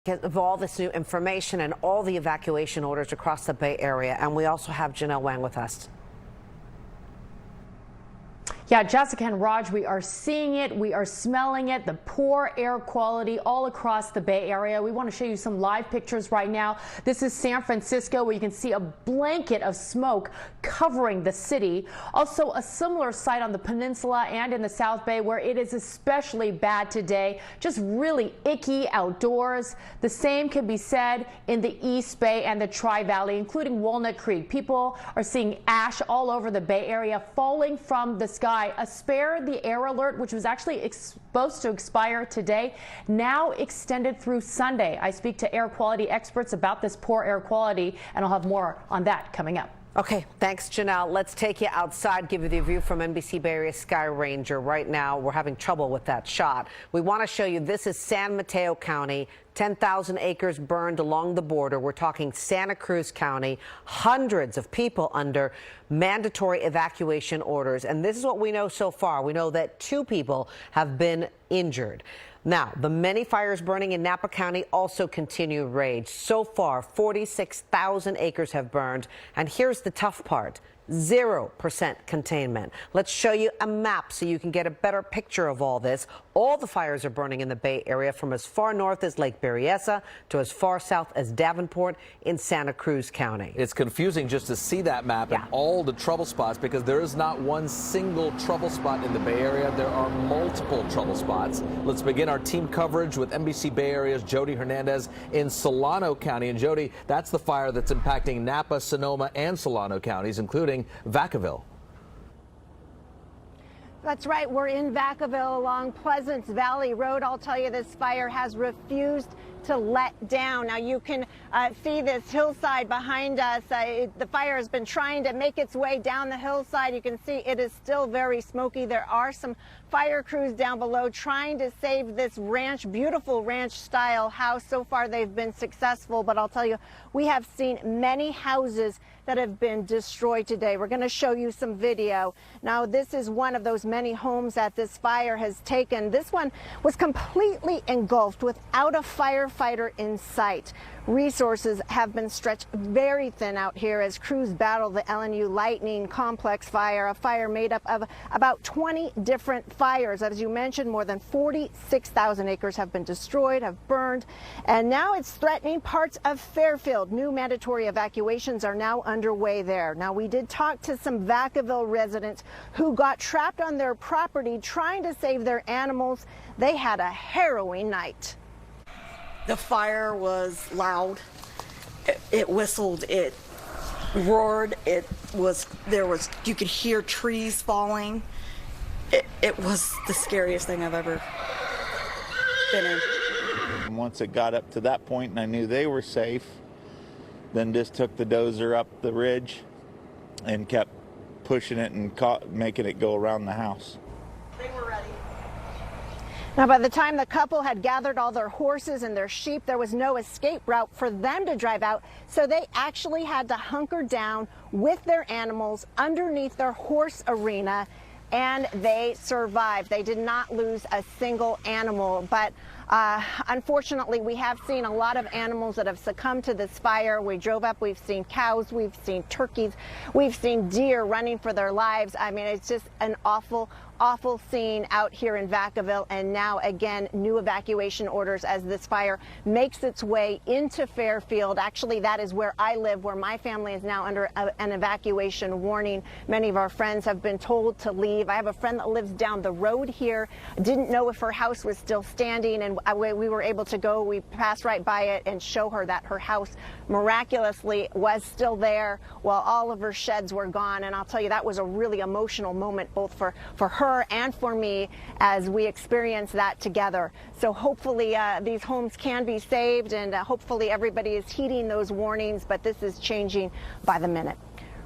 Of all this new information and all the evacuation orders across the Bay Area. And we also have Janelle Wang with us. Yeah, Jessica and Raj, we are seeing it. We are smelling it. The poor air quality all across the Bay Area. We want to show you some live pictures right now. This is San Francisco, where you can see a blanket of smoke covering the city. Also, a similar sight on the peninsula and in the South Bay, where it is especially bad today. Just really icky outdoors. The same can be said in the East Bay and the Tri-Valley, including Walnut Creek. People are seeing ash all over the Bay Area falling from the sky. A spare the air alert, which was actually supposed to expire today, now extended through Sunday. I speak to air quality experts about this poor air quality, and I'll have more on that coming up. Okay, thanks, Janelle. Let's take you outside, give you the view from NBC Bay Area Sky Ranger. Right now, we're having trouble with that shot. We want to show you, this is San Mateo County, 10,000 acres burned along the border. We're talking Santa Cruz County, hundreds of people under mandatory evacuation orders. And this is what we know so far. We know that 2 people have been injured. Now, the many fires burning in Napa County also continue to rage. So far, 46,000 acres have burned. And here's the tough part. 0% containment. Let's show you a map so you can get a better picture of all this. All the fires are burning in the Bay Area, from as far north as Lake Berryessa to as far south as Davenport in Santa Cruz County. It's confusing just to see that map and all the trouble spots, because there is not one single trouble spot in the Bay Area. There are multiple trouble spots. Let's begin our team coverage with NBC Bay Area's Jody Hernandez in Solano County. And Jody, that's the fire that's impacting Napa, Sonoma, and Solano counties, including Vacaville. That's right. We're in Vacaville along Pleasance Valley Road. I'll tell you, this fire has refused to let down. Now you can see this hillside behind us. The fire has been trying to make its way down the hillside. You can see it is still very smoky. There are some fire crews down below trying to save this ranch, beautiful ranch style house. So far they've been successful, but I'll tell you, we have seen many houses that have been destroyed today. We're going to show you some video. Now, this is one of those many homes that this fire has taken. This one was completely engulfed without a firefighter in sight. Resources have been stretched very thin out here as crews battle the Lnu Complex Fire, a fire made up of about 20 different fires. As you mentioned, more than 46,000 acres have been destroyed, have burned, and now it's threatening parts of Fairfield. New mandatory evacuations are now underway there. Now, we did talk to some Vacaville residents who got trapped on their property trying to save their animals. They had a harrowing night. The fire was loud. It whistled. It roared. You could hear trees falling. It was the scariest thing I've ever been in. And once it got up to that point and I knew they were safe, then just took the dozer up the ridge and kept pushing it and making it go around the house. They were ready. Now, by the time the couple had gathered all their horses and their sheep, there was no escape route for them to drive out, so they actually had to hunker down with their animals underneath their horse arena, and they survived. They did not lose a single animal, but unfortunately, we have seen a lot of animals that have succumbed to this fire. We drove up, we've seen cows, we've seen turkeys, we've seen deer running for their lives. I mean, it's just an awful scene out here in Vacaville. And now again, new evacuation orders as this fire makes its way into Fairfield. Actually, that is where I live, where my family is now under an evacuation warning. Many of our friends have been told to leave. I have a friend that lives down the road here, didn't know if her house was still standing, and we were able to go, we passed right by it and show her that her house miraculously was still there while all of her sheds were gone. And I'll tell you, that was a really emotional moment, both for her and for me, as we experienced that together. So hopefully these homes can be saved, and hopefully everybody is heeding those warnings, but this is changing by the minute.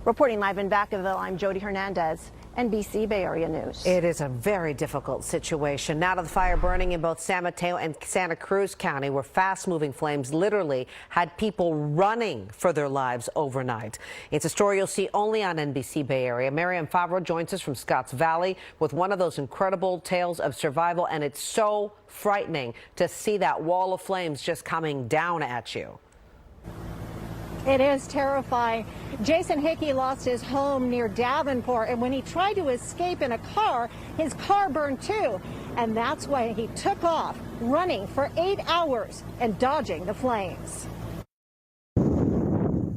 Reporting live in Vacaville, I'm Jody Hernandez, NBC Bay Area News. It is a very difficult situation. Now to the fire burning in both San Mateo and Santa Cruz County, where fast-moving flames literally had people running for their lives overnight. It's a story you'll see only on NBC Bay Area. Marianne Favreau joins us from Scotts Valley with one of those incredible tales of survival, and it's so frightening to see that wall of flames just coming down at you. It is terrifying. Jason Hickey lost his home near Davenport, and when he tried to escape in a car, his car burned too. And that's why he took off, running for 8 hours and dodging the flames.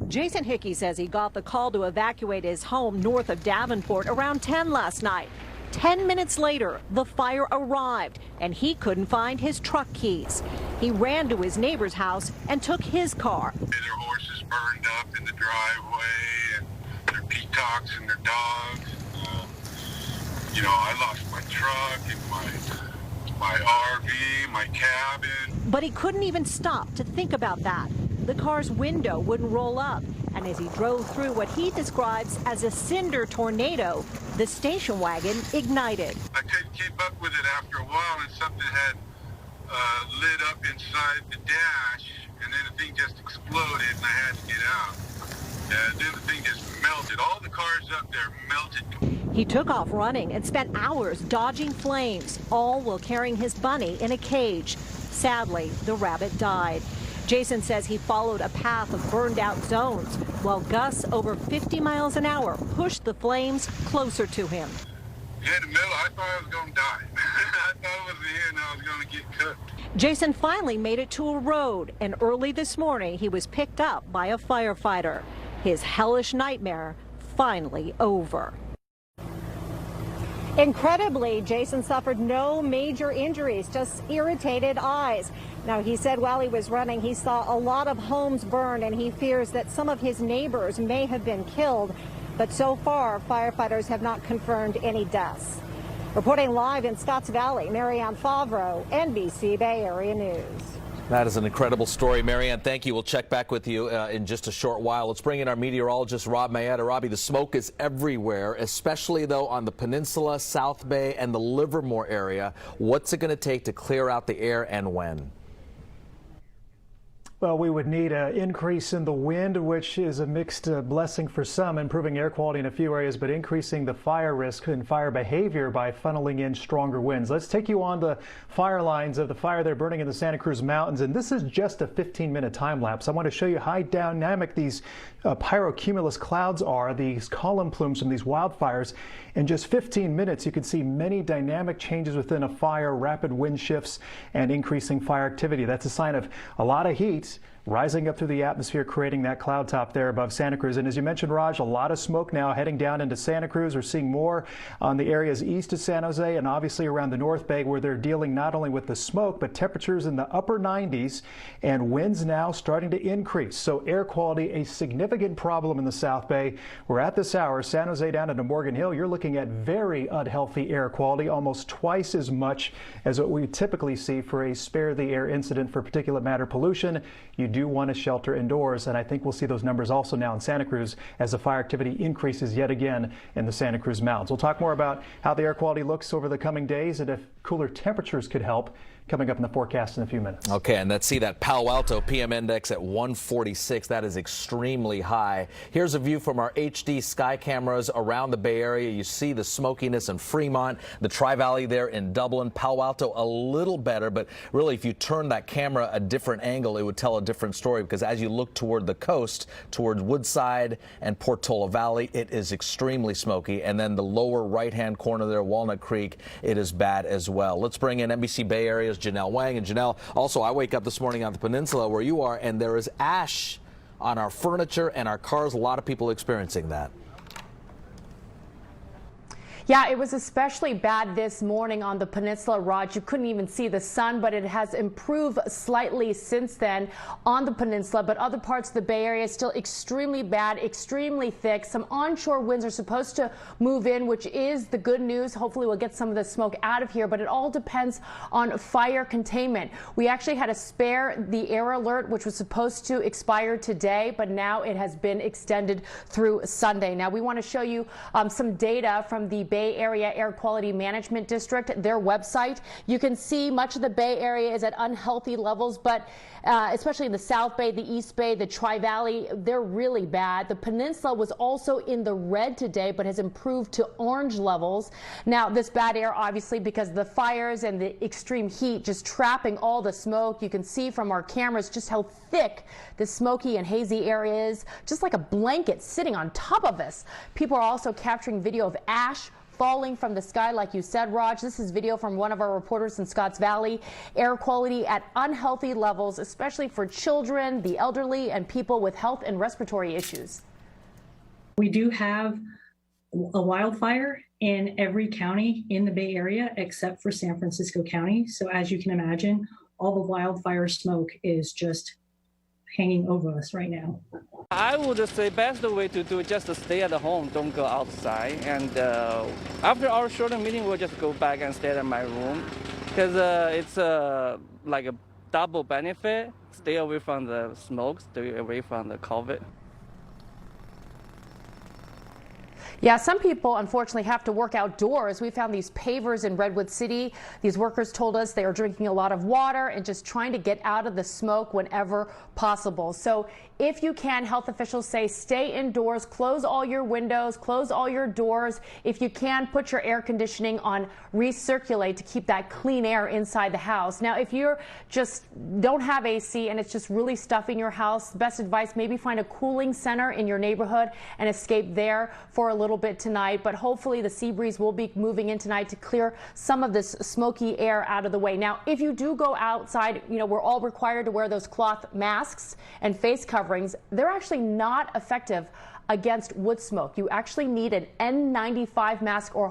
Jason Hickey says he got the call to evacuate his home north of Davenport around 10 last night. 10 minutes later, the fire arrived, and he couldn't find his truck keys. He ran to his neighbor's house and took his car. Their horses burned up in the driveway, and their peacocks and their dogs. I lost my truck and my RV, my cabin. But he couldn't even stop to think about that. The car's window wouldn't roll up, and as he drove through what he describes as a cinder tornado, the station wagon ignited. I couldn't keep up with it after a while, and something had lit up inside the dash, and then the thing just exploded, and I had to get out. And then the thing just melted. All the cars up there melted. He took off running and spent hours dodging flames, all while carrying his bunny in a cage. Sadly, the rabbit died. Jason says he followed a path of burned out zones while gusts over 50 miles an hour pushed the flames closer to him. In the middle, I thought I was going to die. I thought it was the end. I was going to get cooked. Jason finally made it to a road, and early this morning he was picked up by a firefighter. His hellish nightmare finally over. Incredibly, Jason suffered no major injuries, just irritated eyes. Now, he said while he was running, he saw a lot of homes burn, and he fears that some of his neighbors may have been killed. But so far, firefighters have not confirmed any deaths. Reporting live in Scotts Valley, Marianne Favreau, NBC Bay Area News. That is an incredible story. Marianne, thank you. We'll check back with you in just a short while. Let's bring in our meteorologist, Rob Mayetta. Robbie, the smoke is everywhere, especially, though, on the peninsula, South Bay, and the Livermore area. What's it going to take to clear out the air, and when? Well, we would need an increase in the wind, which is a mixed blessing for some, improving air quality in a few areas, but increasing the fire risk and fire behavior by funneling in stronger winds. Let's take you on the fire lines of the fire they're burning in the Santa Cruz Mountains, and this is just a 15-minute time lapse. I want to show you how dynamic these pyrocumulus clouds are, these column plumes from these wildfires. In just 15 minutes, you can see many dynamic changes within a fire, rapid wind shifts, and increasing fire activity. That's a sign of a lot of heat rising up through the atmosphere, creating that cloud top there above Santa Cruz. And as you mentioned, Raj, a lot of smoke now heading down into Santa Cruz. We're seeing more on the areas east of San Jose and obviously around the North Bay, where they're dealing not only with the smoke, but temperatures in the upper 90s and winds now starting to increase. So air quality, a significant problem in the South Bay. We're at this hour, San Jose down into Morgan Hill, you're looking at very unhealthy air quality, almost twice as much as what we typically see for a spare the air incident for particulate matter pollution. You do want to shelter indoors, and I think we'll see those numbers also now in Santa Cruz as the fire activity increases yet again in the Santa Cruz Mountains. We'll talk more about how the air quality looks over the coming days and if cooler temperatures could help, coming up in the forecast in a few minutes. Okay, and let's see that Palo Alto PM index at 146. That is extremely high. Here's a view from our HD sky cameras around the Bay Area. You see the smokiness in Fremont, the Tri-Valley there in Dublin. Palo Alto a little better, but really if you turn that camera a different angle, it would tell a different story, because as you look toward the coast, towards Woodside and Portola Valley, it is extremely smoky. And then the lower right-hand corner there, Walnut Creek, it is bad as well. Let's bring in NBC Bay Area's Janelle Wang. And Janelle, also, I wake up this morning on the peninsula where you are, and there is ash on our furniture and our cars. A lot of people experiencing that. Yeah, it was especially bad this morning on the peninsula, Raj. You couldn't even see the sun, but it has improved slightly since then on the peninsula. But other parts of the Bay Area still extremely bad, extremely thick. Some onshore winds are supposed to move in, which is the good news. Hopefully we'll get some of the smoke out of here, but it all depends on fire containment. We actually had to spare the air alert, which was supposed to expire today, but now it has been extended through Sunday. Now we want to show you some data from the Bay Area Air Quality Management District, their website. You can see much of the Bay Area is at unhealthy levels, but especially in the South Bay, the East Bay, the Tri-Valley, they're really bad. The peninsula was also in the red today, but has improved to orange levels. Now, this bad air, obviously, because of the fires and the extreme heat, just trapping all the smoke. You can see from our cameras just how thick the smoky and hazy area is, just like a blanket sitting on top of us. People are also capturing video of ash falling from the sky, like you said, Raj. This is video from one of our reporters in Scotts Valley. Air quality at unhealthy levels, especially for children, the elderly, and people with health and respiratory issues. We do have a wildfire in every county in the Bay Area except for San Francisco County. So as you can imagine, all the wildfire smoke is just hanging over us right now. I would say best way to do is just to stay at home, don't go outside. And after our short meeting, we'll just go back and stay in my room because it's like a double benefit. Stay away from the smoke, stay away from the COVID. Yeah, some people unfortunately have to work outdoors. We found these pavers in Redwood City. These workers told us they are drinking a lot of water and just trying to get out of the smoke whenever possible. So if you can, health officials say stay indoors, close all your windows, close all your doors. If you can, put your air conditioning on recirculate to keep that clean air inside the house. Now, if you're just don't have AC and it's just really stuffing your house, best advice, maybe find a cooling center in your neighborhood and escape there for a little bit tonight. But hopefully the sea breeze will be moving in tonight to clear some of this smoky air out of the way. Now, if you do go outside, you know, we're all required to wear those cloth masks and face coverings. They're actually not effective against wood smoke. You actually need an N95 mask or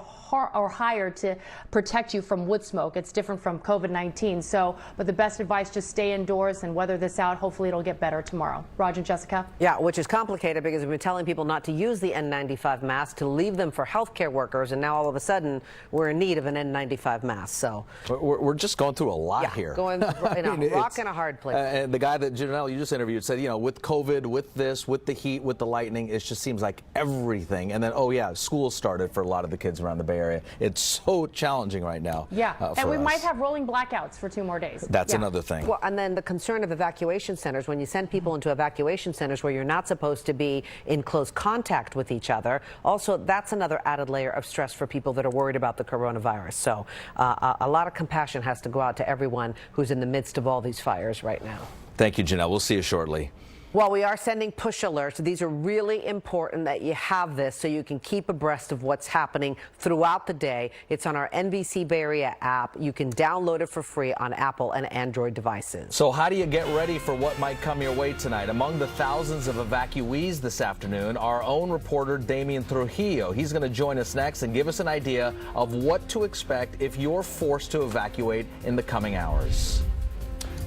higher to protect you from wood smoke. It's different from COVID-19. So, but the best advice, just stay indoors and weather this out. Hopefully it'll get better tomorrow. Raj and Jessica? Yeah, which is complicated because we've been telling people not to use the N95 mask, to leave them for healthcare workers, and now all of a sudden we're in need of an N95 mask. So we're just going through a lot here. Going in a rock and a hard place. And the guy that Janelle you just interviewed said, you know, with COVID, with this, with the heat, with the lightning, it just seems like everything. And then, oh yeah, school started for a lot of the kids around the Bay Area. It's so challenging right now. Yeah, and we us. might have rolling blackouts for 2 more days. That's another thing. Well, and then the concern of evacuation centers, when you send people into evacuation centers where you're not supposed to be in close contact with each other, also that's another added layer of stress for people that are worried about the coronavirus. So a lot of compassion has to go out to everyone who's in the midst of all these fires right now. Thank you, Janelle. We'll see you shortly. Well, we are sending push alerts. These are really important that you have this so you can keep abreast of what's happening throughout the day. It's on our NBC Bay Area app. You can download it for free on Apple and Android devices. So how do you get ready for what might come your way tonight? Among the thousands of evacuees this afternoon, our own reporter Damian Trujillo. He's going to join us next and give us an idea of what to expect if you're forced to evacuate in the coming hours.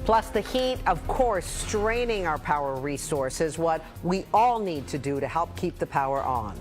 Plus the heat, of course, straining our power resources, what we all need to do to help keep the power on.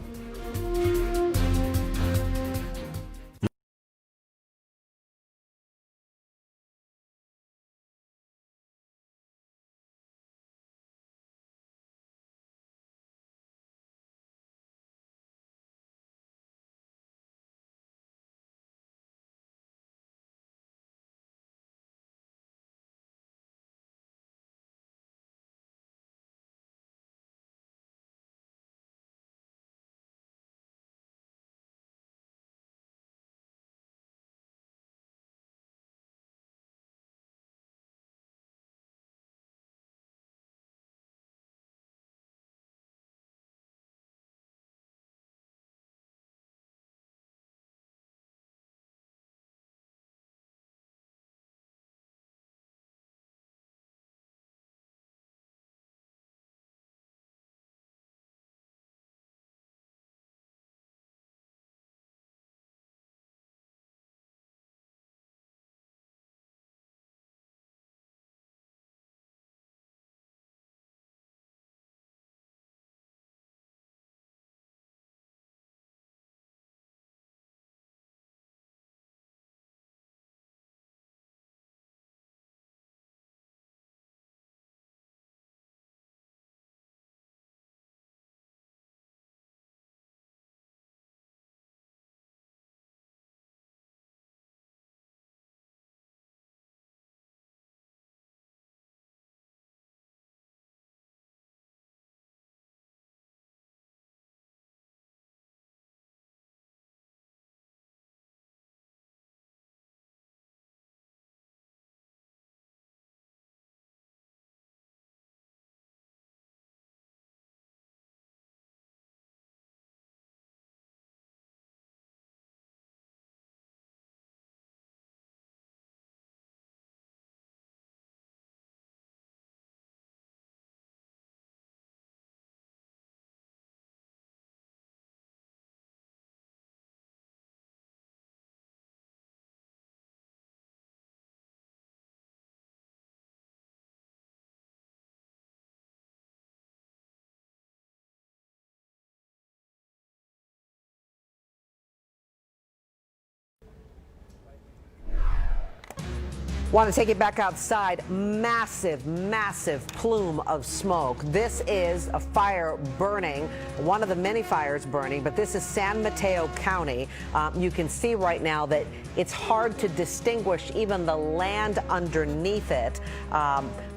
Want to take it back outside. Massive, massive plume of smoke. This is a fire burning, one of the many fires burning, but this is San Mateo County. You can see right now that it's hard to distinguish even the land underneath it.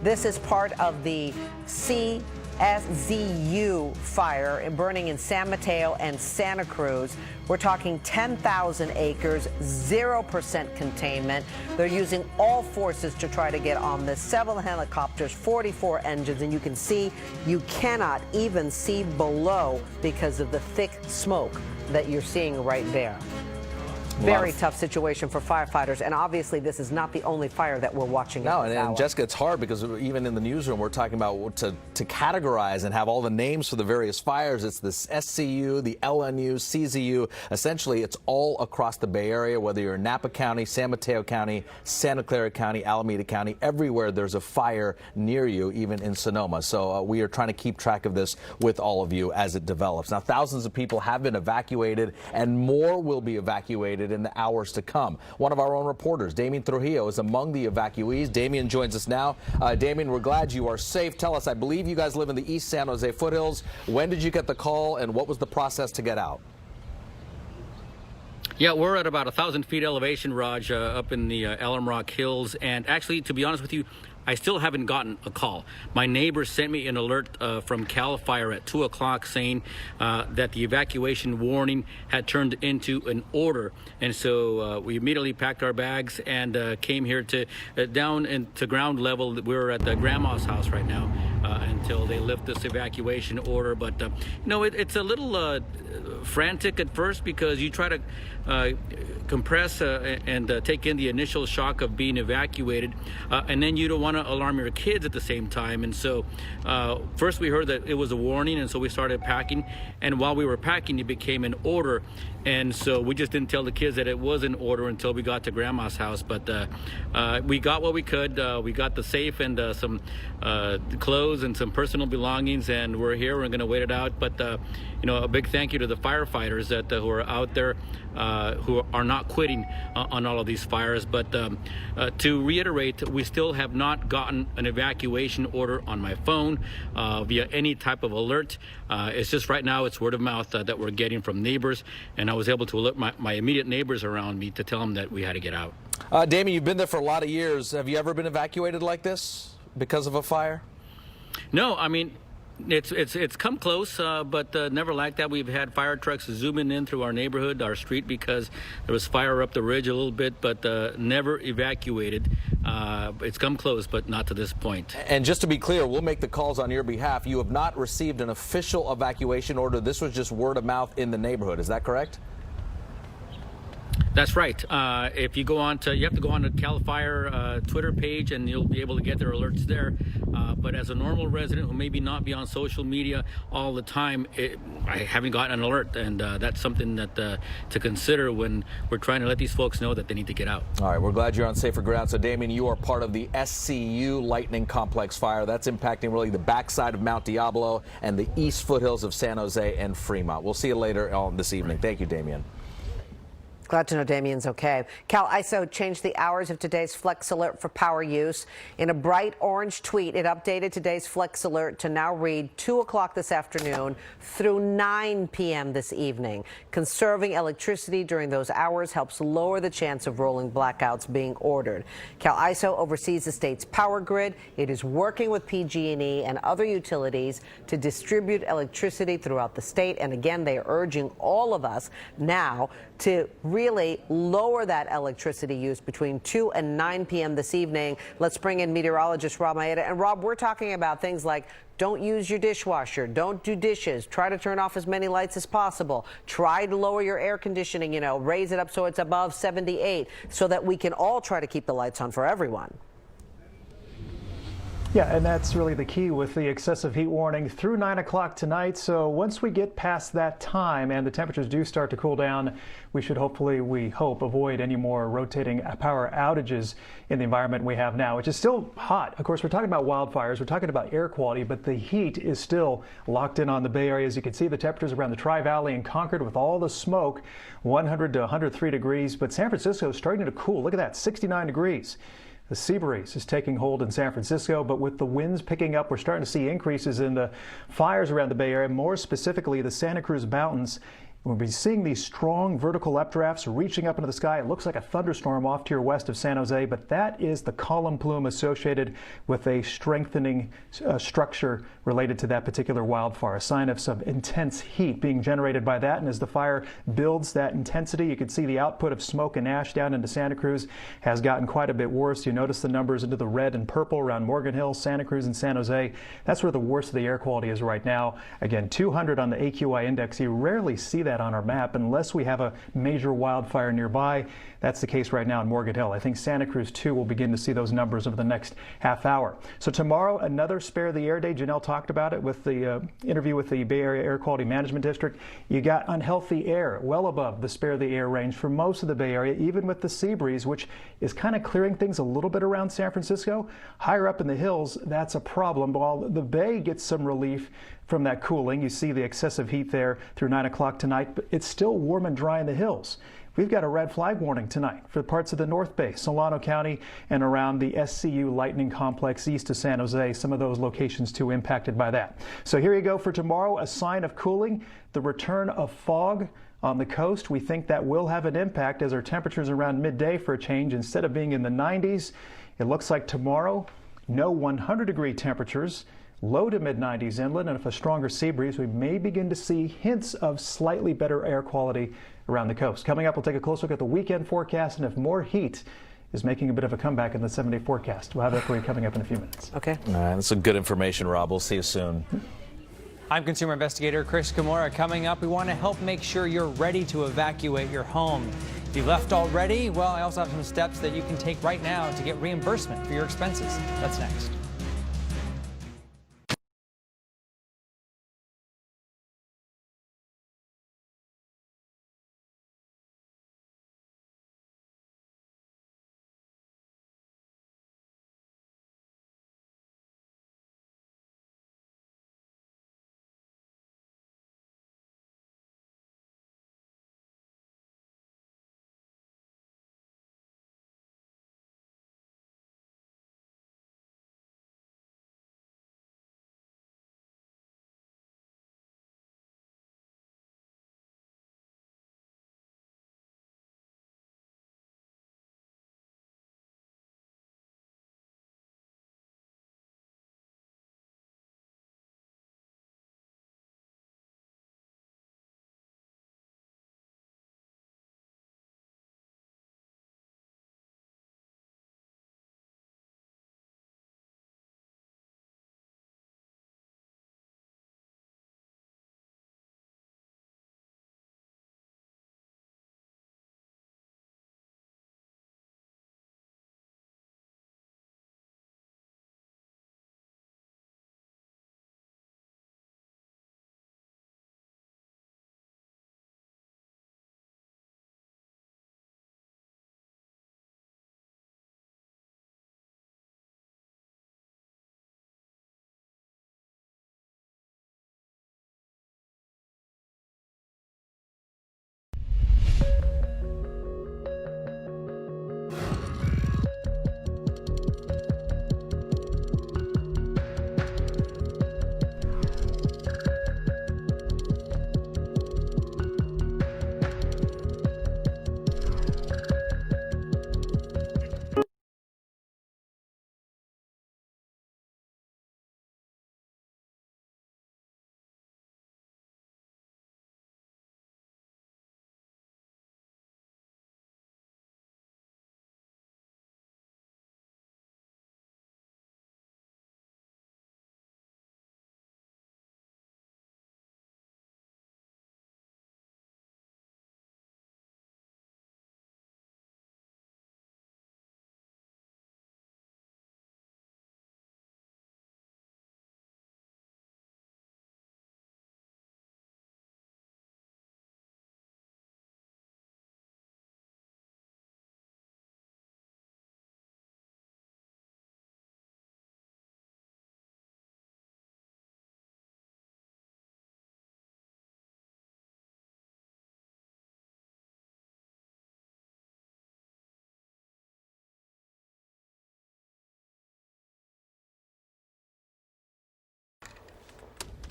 This is part of the SZU fire burning in San Mateo and Santa Cruz. We're talking 10,000 acres, 0% containment. They're using all forces to try to get on this. Several helicopters, 44 engines, and you can see you cannot even see below because of the thick smoke that you're seeing right there. Very tough situation for firefighters, and obviously this is not the only fire that we're watching. No, and Jessica, it's hard because even in the newsroom we're talking about to categorize and have all the names for the various fires. It's this SCU, the LNU, CZU. Essentially, it's all across the Bay Area, whether you're in Napa County, San Mateo County, Santa Clara County, Alameda County, everywhere there's a fire near you, even in Sonoma. So we are trying to keep track of this with all of you as it develops. Now, thousands of people have been evacuated, and more will be evacuated in the hours to come. One of our own reporters, Damien Trujillo, is among the evacuees. Damien joins us now. Damien, we're glad you are safe. Tell us, I believe you guys live in the East San Jose foothills. When did you get the call, and what was the process to get out? Yeah, we're at about 1,000 feet elevation, Raj, up in the Alum Rock Hills. And actually, to be honest with you, I still haven't gotten a call. My neighbor sent me an alert from CAL FIRE at 2 o'clock saying that the evacuation warning had turned into an order. And so we immediately packed our bags and came here to down into ground level. We're at the grandma's house right now until they lift this evacuation order. But, you know, it's a little frantic at first because you try to compress and take in the initial shock of being evacuated, and then you don't want to alarm your kids at the same time. And so first we heard that it was a warning, and so we started packing, and while we were packing it became an order. And so we just didn't tell the kids that it was an order until we got to grandma's house. But we got what we could. We got the safe and some clothes and some personal belongings, and we're here. We're going to wait it out. But you know, a big thank you to the firefighters that who are out there, who are not quitting on all of these fires. But to reiterate, we still have not gotten an evacuation order on my phone via any type of alert. It's just right now it's word of mouth that we're getting from neighbors, and I was able to alert my immediate neighbors around me to tell them that we had to get out. Damien, you've been there for a lot of years. Have you ever been evacuated like this because of a fire? No, I mean, it's come close, but never like that. We've had fire trucks zooming in through our neighborhood, our street, because there was fire up the ridge a little bit, but never evacuated. It's come close, but not to this point. And just to be clear, we'll make the calls on your behalf. You have not received an official evacuation order. This was just word of mouth in the neighborhood. Is that correct? That's right. If you go on to, you have to go on to CAL FIRE Twitter page, and you'll be able to get their alerts there. But as a normal resident who maybe not be on social media all the time, I haven't gotten an alert, and that's something that to consider when we're trying to let these folks know that they need to get out. All right, we're glad you're on safer ground. So, Damien, you are part of the SCU Lightning Complex Fire. That's impacting really the backside of Mount Diablo and the east foothills of San Jose and Fremont. We'll see you later on this evening. Thank you, Damien. Glad to know Damien's okay. Cal ISO changed the hours of today's Flex Alert for power use. In a bright orange tweet, it updated today's Flex Alert to now read 2 o'clock this afternoon through 9 p.m. this evening. Conserving electricity during those hours helps lower the chance of rolling blackouts being ordered. Cal ISO oversees the state's power grid. It is working with PG&E and other utilities to distribute electricity throughout the state. And again, they are urging all of us now to really lower that electricity use between 2 and 9 p.m. this evening. Let's bring in meteorologist Rob Maeda. And Rob, we're talking about things like don't use your dishwasher, don't do dishes, try to turn off as many lights as possible, try to lower your air conditioning, you know, raise it up so it's above 78 so that we can all try to keep the lights on for everyone. Yeah, and that's really the key with the excessive heat warning through 9 o'clock tonight. So once we get past that time and the temperatures do start to cool down, we should hopefully, we hope, avoid any more rotating power outages in the environment we have now, which is still hot. Of course, we're talking about wildfires, we're talking about air quality, but the heat is still locked in on the Bay Area. As you can see, the temperatures around the Tri-Valley and Concord with all the smoke, 100 to 103 degrees. But San Francisco is starting to cool. Look at that, 69 degrees. The sea breeze is taking hold in San Francisco, but with the winds picking up, we're starting to see increases in the fires around the Bay Area, more specifically the Santa Cruz Mountains. We'll be seeing these strong vertical updrafts reaching up into the sky. It looks like a thunderstorm off to your west of San Jose, but that is the column plume associated with a strengthening structure related to that particular wildfire, a sign of some intense heat being generated by that. And as the fire builds that intensity, you can see the output of smoke and ash down into Santa Cruz has gotten quite a bit worse. You notice the numbers into the red and purple around Morgan Hill, Santa Cruz, and San Jose. That's where the worst of the air quality is right now. Again, 200 on the AQI index. You rarely see that on our map unless we have a major wildfire nearby. That's the case right now in Morgan Hill. I think Santa Cruz too will begin to see those numbers over the next half hour. So tomorrow, another Spare the Air day. Janelle talked about it with the interview with the Bay Area Air Quality Management District. You got unhealthy air well above the Spare the Air range for most of the Bay Area, even with the sea breeze, which is kind of clearing things a little bit around San Francisco. Higher up in the hills, that's a problem. While the Bay gets some relief from that cooling, you see the excessive heat there through 9 o'clock tonight, but it's still warm and dry in the hills. We've got a red flag warning tonight for parts of the North Bay, Solano County, and around the SCU Lightning Complex east of San Jose. Some of those locations too impacted by that. So here you go for tomorrow, a sign of cooling, the return of fog on the coast. We think that will have an impact as our temperatures around midday for a change. Instead of being in the 90s, it looks like tomorrow, no 100-degree temperatures. Low to mid-90s inland, and if a stronger sea breeze, we may begin to see hints of slightly better air quality around the coast. Coming up, we'll take a close look at the weekend forecast and if more heat is making a bit of a comeback in the 7-day forecast. We'll have that for you coming up in a few minutes. Okay. All right, that's some good information, Rob. We'll see you soon. I'm consumer investigator Chris Kimura. Coming up, we want to help make sure you're ready to evacuate your home. If you left already, well, I also have some steps that you can take right now to get reimbursement for your expenses. That's next.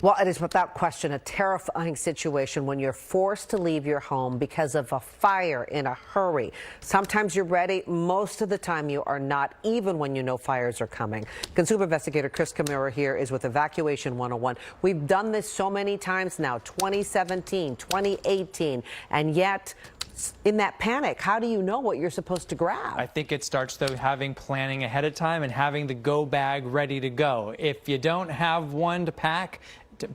Well, it is without question a terrifying situation when you're forced to leave your home because of a fire in a hurry. Sometimes you're ready. Most of the time you are not, even when you know fires are coming. Consumer investigator Chris here is with Evacuation 101. We've done this so many times now, 2017, 2018, and yet in that panic, how do you know what you're supposed to grab? I think it starts, though, having planning ahead of time and having the go bag ready to go. If you don't have one to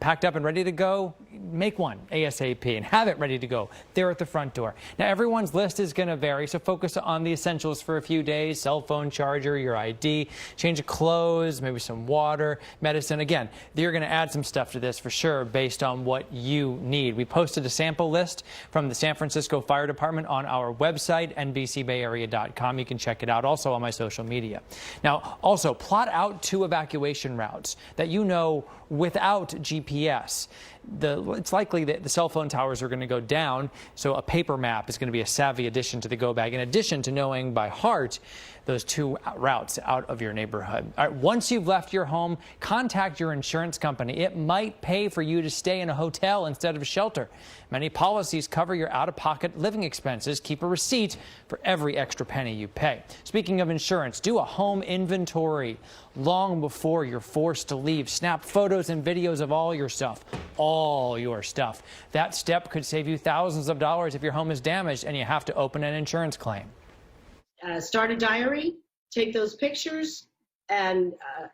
packed up and ready to go, make one ASAP and have it ready to go there at the front door. Now, everyone's list is going to vary, so focus on the essentials for a few days: cell phone charger, your ID, change of clothes, maybe some water, medicine. Again, you're going to add some stuff to this for sure based on what you need. We posted a sample list from the San Francisco Fire Department on our website, NBCBayArea.com. You can check it out also on my social media. Now, also plot out 2 evacuation routes that you know without GPS. It's likely that the cell phone towers are going to go down, so a paper map is going to be a savvy addition to the go bag, in addition to knowing by heart those 2 routes out of your neighborhood. All right, once you've left your home, contact your insurance company. It might pay for you to stay in a hotel instead of a shelter. Many policies cover your out-of-pocket living expenses. Keep a receipt for every extra penny you pay. Speaking of insurance, do a home inventory long before you're forced to leave. Snap photos and videos of all your stuff. All your stuff. That step could save you thousands of dollars if your home is damaged and you have to open an insurance claim. Start a diary, take those pictures, and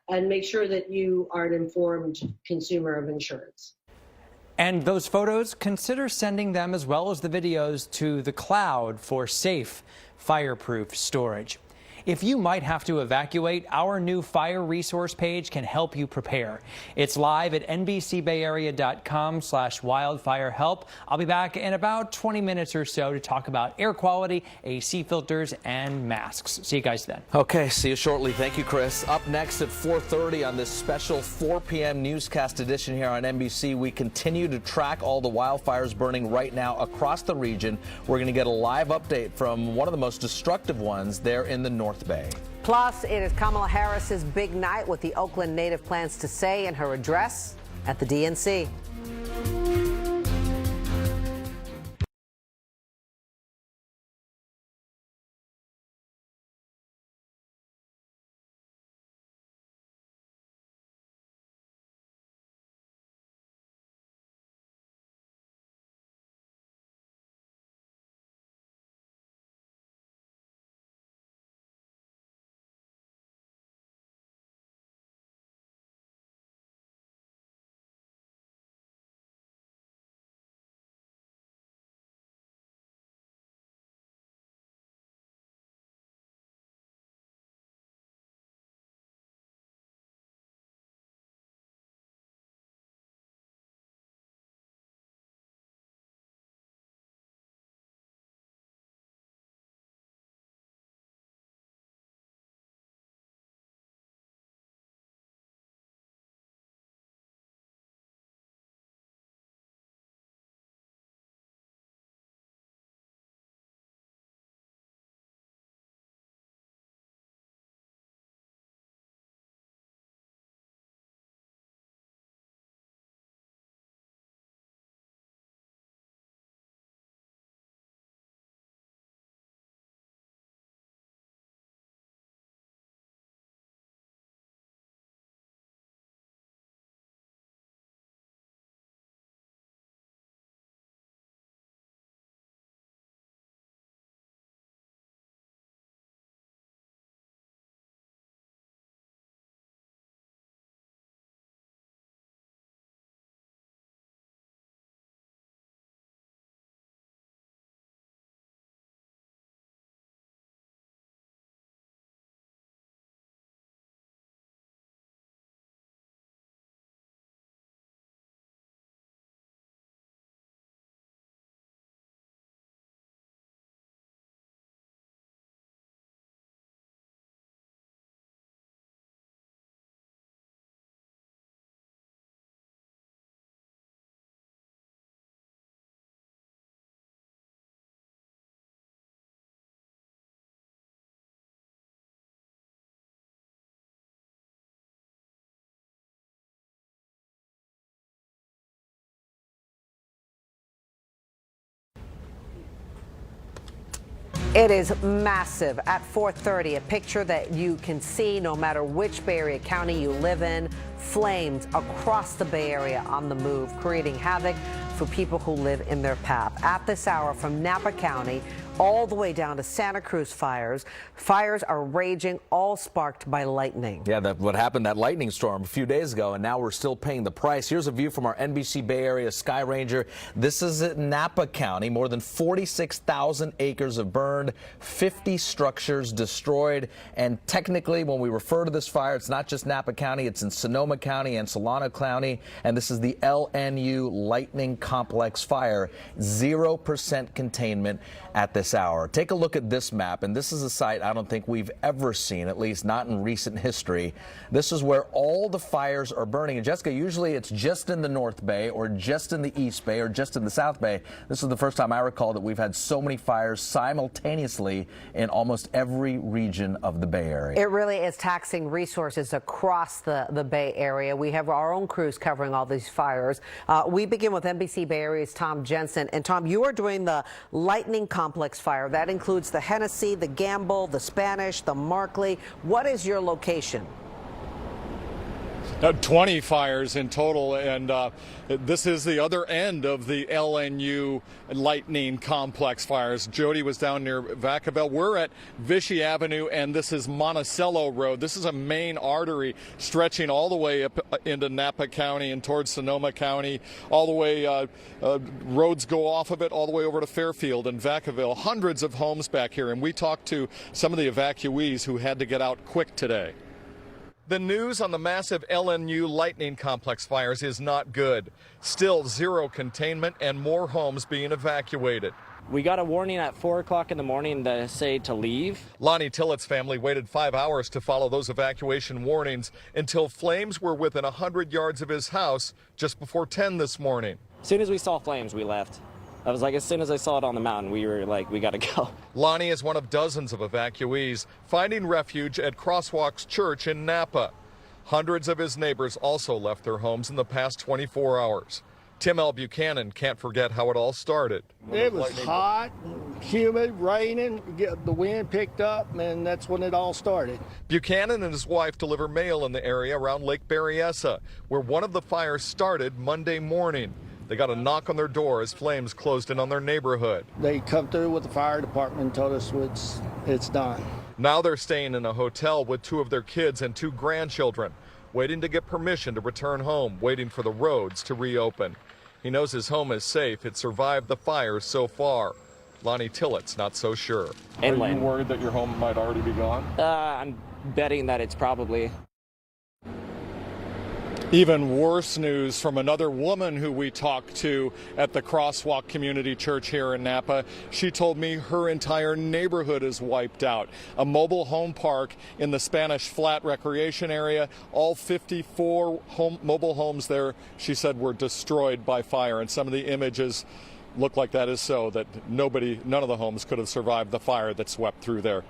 make sure that you are an informed consumer of insurance. And those photos, consider sending them as well as the videos to the cloud for safe, fireproof storage. If you might have to evacuate, our new fire resource page can help you prepare. It's live at NBCBayArea.com/wildfirehelp. I'll be back in about 20 minutes or so to talk about air quality, AC filters, and masks. See you guys then. Okay, see you shortly. Thank you, Chris. Up next at 4:30 on this special 4 p.m. newscast edition here on NBC, we continue to track all the wildfires burning right now across the region. We're going to get a live update from one of the most destructive ones there in the North Bay. Plus, it is Kamala Harris's big night. What the Oakland native plans to say in her address at the DNC. It is massive. At 4:30, a picture that you can see no matter which Bay Area county you live in. Flames across the Bay Area on the move, creating havoc for people who live in their path. At this hour, from Napa County all the way down to Santa Cruz fires. Fires are raging, all sparked by lightning. Yeah, what happened, that lightning storm a few days ago, and now we're still paying the price. Here's a view from our NBC Bay Area Sky Ranger. This is at Napa County. More than 46,000 acres have burned, 50 structures destroyed. And technically, when we refer to this fire, it's not just Napa County, it's in Sonoma County and Solano County. And this is the Lnu Lightning Complex Fire. 0% containment at this hour. Take a look at this map, and this is a site I don't think we've ever seen, at least not in recent history. This is where all the fires are burning. And Jessica, usually it's just in the North Bay or just in the East Bay or just in the South Bay. This is the first time I recall that we've had so many fires simultaneously in almost every region of the Bay Area. It really is taxing resources across the Bay Area. We have our own crews covering all these fires. We begin with NBC Bay Area's Tom Jensen. And Tom, you are doing the Lightning Complex Fire. That includes the Hennessy, the Gamble, the Spanish, the Markley. What is your location? 20 fires in total, and this is the other end of the Lnu Lightning Complex fires. Jody was down near Vacaville. We're at Vichy Avenue, and this is Monticello Road. This is a main artery stretching all the way up into Napa County and towards Sonoma County. All the way, roads go off of it all the way over to Fairfield and Vacaville. Hundreds of homes back here, and we talked to some of the evacuees who had to get out quick today. The news on the massive Lnu Lightning Complex fires is not good. Still zero containment and more homes being evacuated. We got a warning at 4 o'clock in the morning to say to leave. Lonnie Tillett's family waited 5 hours to follow those evacuation warnings until flames were within 100 yards of his house just before 10 this morning. As soon as we saw flames, we left. I was like, as soon as I saw it on the mountain, we were like, we got to go. Lonnie is one of dozens of evacuees finding refuge at Crosswalks Church in Napa. Hundreds of his neighbors also left their homes in the past 24 hours. Tim L. Buchanan can't forget how it all started. It was hot, humid, raining, the wind picked up, and that's when it all started. Buchanan and his wife deliver mail in the area around Lake Berryessa, where one of the fires started Monday morning. They got a knock on their door as flames closed in on their neighborhood. They come through with the fire department and told us it's done. Now they're staying in a hotel with 2 of their kids and 2 grandchildren, waiting to get permission to return home, waiting for the roads to reopen. He knows his home is safe. It survived the fires so far. Lonnie Tillett's not so sure. Are you worried that your home might already be gone? I'm betting that it's probably. Even worse news from another woman who we talked to at the Crosswalk Community Church here in Napa. She told me her entire neighborhood is wiped out. A mobile home park in the Spanish Flat Recreation area. All 54 mobile homes there, she said, were destroyed by fire. And some of the images look like that is so, that none of the homes could have survived the fire that swept through there.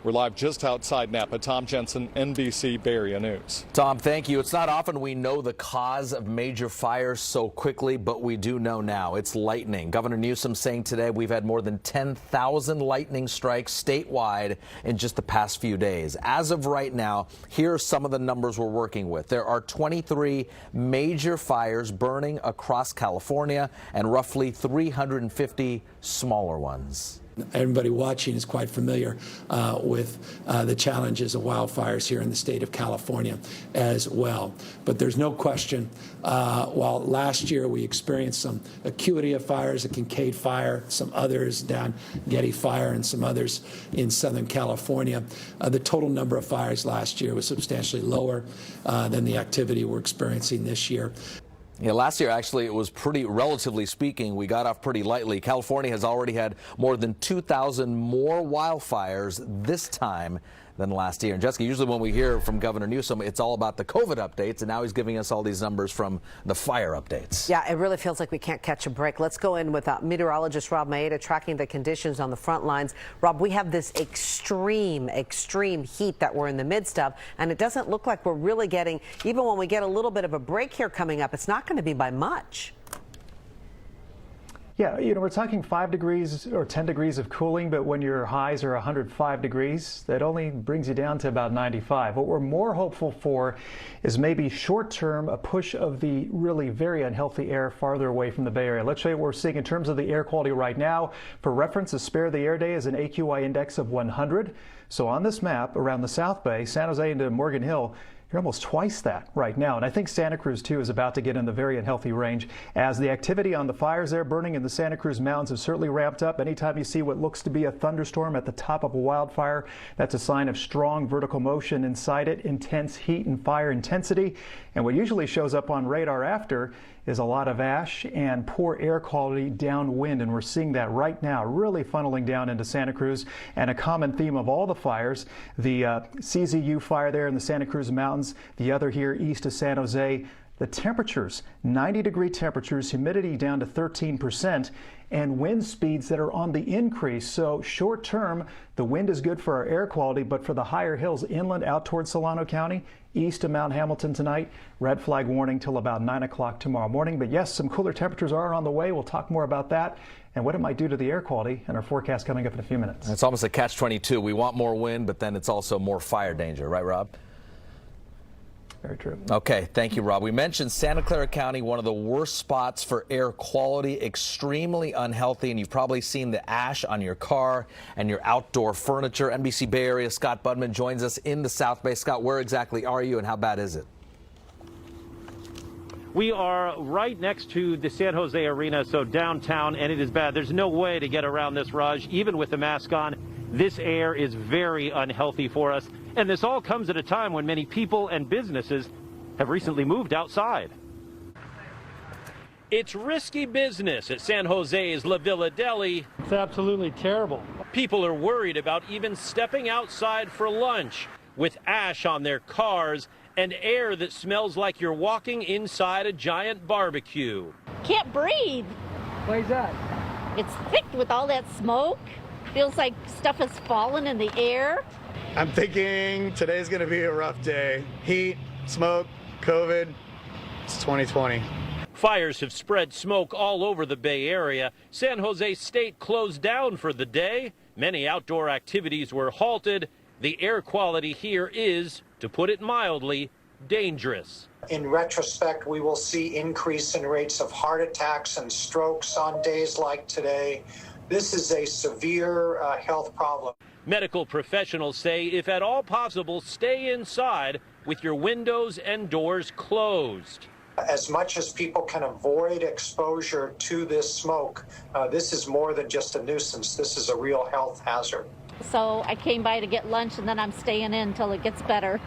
We're live just outside Napa. Tom Jensen, NBC Bay Area News. Tom, thank you. It's not often we know the cause of major fires so quickly, but we do know now. It's lightning. Governor Newsom saying today we've had more than 10,000 lightning strikes statewide in just the past few days. As of right now, here are some of the numbers we're working with. There are 23 major fires burning across California and roughly 350 smaller ones. Everybody watching is quite familiar with the challenges of wildfires here in the state of California as well. But there's no question, while last year we experienced some acuity of fires, a Kincaid fire, some others down Getty Fire, and some others in Southern California, the total number of fires last year was substantially lower than the activity we're experiencing this year. Yeah, last year, actually, it was relatively speaking, we got off pretty lightly. California has already had more than 2,000 more wildfires this time than last year. And Jessica, usually when we hear from Governor Newsom, it's all about the COVID updates, and now he's giving us all these numbers from the fire updates. Yeah, it really feels like we can't catch a break. Let's go in with meteorologist Rob Maeda tracking the conditions on the front lines. Rob, we have this extreme heat that we're in the midst of, and it doesn't look like we're really getting, even when we get a little bit of a break here coming up, it's not going to be by much. Yeah, we're talking 5 degrees or 10 degrees of cooling, but when your highs are 105 degrees, that only brings you down to about 95. What we're more hopeful for is maybe short-term a push of the really very unhealthy air farther away from the Bay Area. Let's show you what we're seeing in terms of the air quality right now. For reference, a Spare the Air Day is an AQI index of 100. So on this map around the South Bay, San Jose into Morgan Hill, you're almost twice that right now. And I think Santa Cruz, too, is about to get in the very unhealthy range as the activity on the fires there burning in the Santa Cruz Mountains have certainly ramped up. Anytime you see what looks to be a thunderstorm at the top of a wildfire, that's a sign of strong vertical motion inside it, intense heat and fire intensity. And what usually shows up on radar after is a lot of ash and poor air quality downwind, and we're seeing that right now really funneling down into Santa Cruz. And a common theme of all the fires, the CZU fire there in the Santa Cruz Mountains, the other here east of San Jose, the temperatures, 90-degree temperatures, humidity down to 13%, and wind speeds that are on the increase. So short term, the wind is good for our air quality, but for the higher hills inland out towards Solano County, east of Mount Hamilton tonight, red flag warning till about 9 o'clock tomorrow morning. But yes, some cooler temperatures are on the way. We'll talk more about that and what it might do to the air quality in our forecast coming up in a few minutes. It's almost a catch-22. We want more wind, but then it's also more fire danger. Right, Rob? Very true. Okay, thank you, Rob. We mentioned Santa Clara County, one of the worst spots for air quality, extremely unhealthy, and you've probably seen the ash on your car and your outdoor furniture. NBC Bay Area Scott Budman joins us in the South Bay. Scott, where exactly are you and how bad is it? We are right next to the San Jose Arena, so downtown, and it is bad. There's no way to get around this, Raj, even with the mask on. This air is very unhealthy for us, and this all comes at a time when many people and businesses have recently moved outside. It's risky business at San Jose's La Villa Deli. It's absolutely terrible. People are worried about even stepping outside for lunch with ash on their cars and air that smells like you're walking inside a giant barbecue. Can't breathe. Why is that? It's thick with all that smoke. Feels like stuff has fallen in the air. I'm thinking today's going to be a rough day. Heat, smoke, COVID. It's 2020. Fires have spread smoke all over the Bay Area. San Jose State closed down for the day. Many outdoor activities were halted. The air quality here is, to put it mildly, dangerous. In retrospect, we will see increase in rates of heart attacks and strokes on days like today. This is a severe health problem. Medical professionals say, if at all possible, stay inside with your windows and doors closed. As much as people can avoid exposure to this smoke, this is more than just a nuisance. This is a real health hazard. So I came by to get lunch, and then I'm staying in until it gets better.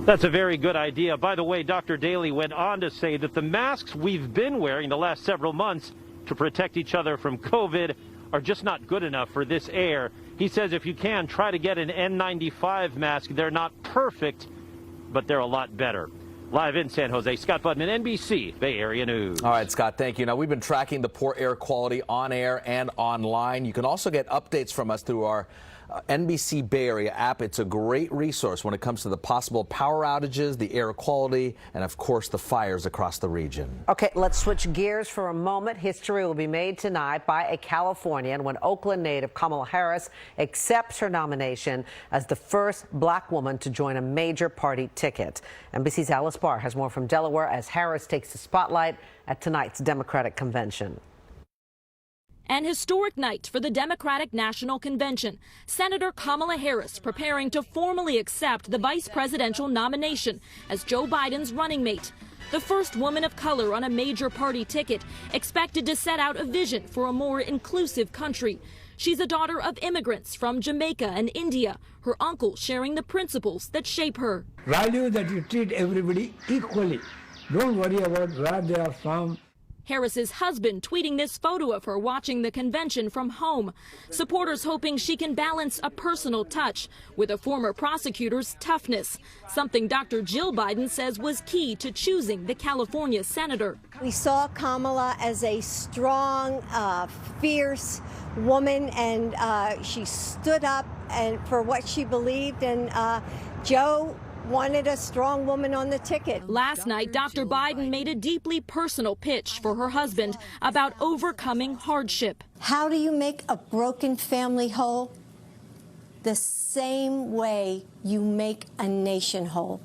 That's a very good idea. By the way, Dr. Daly went on to say that the masks we've been wearing the last several months to protect each other from COVID are just not good enough for this air. He says if you can, try to get an N95 mask. They're not perfect, but they're a lot better. Live in San Jose, Scott Budman, NBC Bay Area News. All right, Scott, thank you. Now, we've been tracking the poor air quality on air and online. You can also get updates from us through our NBC Bay Area app. It's a great resource when it comes to the possible power outages, the air quality, and of course the fires across the region. Okay, let's switch gears for a moment. History will be made tonight by a Californian when Oakland native Kamala Harris accepts her nomination as the first black woman to join a major party ticket. NBC's Alice Barr has more from Delaware as Harris takes the spotlight at tonight's Democratic convention. An historic night for the Democratic National Convention. Senator Kamala Harris preparing to formally accept the vice presidential nomination as Joe Biden's running mate. The first woman of color on a major party ticket, expected to set out a vision for a more inclusive country. She's a daughter of immigrants from Jamaica and India, her uncle sharing the principles that shape her. Value that you treat everybody equally. Don't worry about where they are from. Harris's husband tweeting this photo of her watching the convention from home. Supporters hoping she can balance a personal touch with a former prosecutor's toughness, something Dr. Jill Biden says was key to choosing the California senator. We saw Kamala as a strong, fierce woman, and she stood up and for what she believed, and Joe wanted a strong woman on the ticket. Last night, Dr. Biden made a deeply personal pitch for her husband about overcoming hardship. How do you make a broken family whole? The same way you make a nation whole,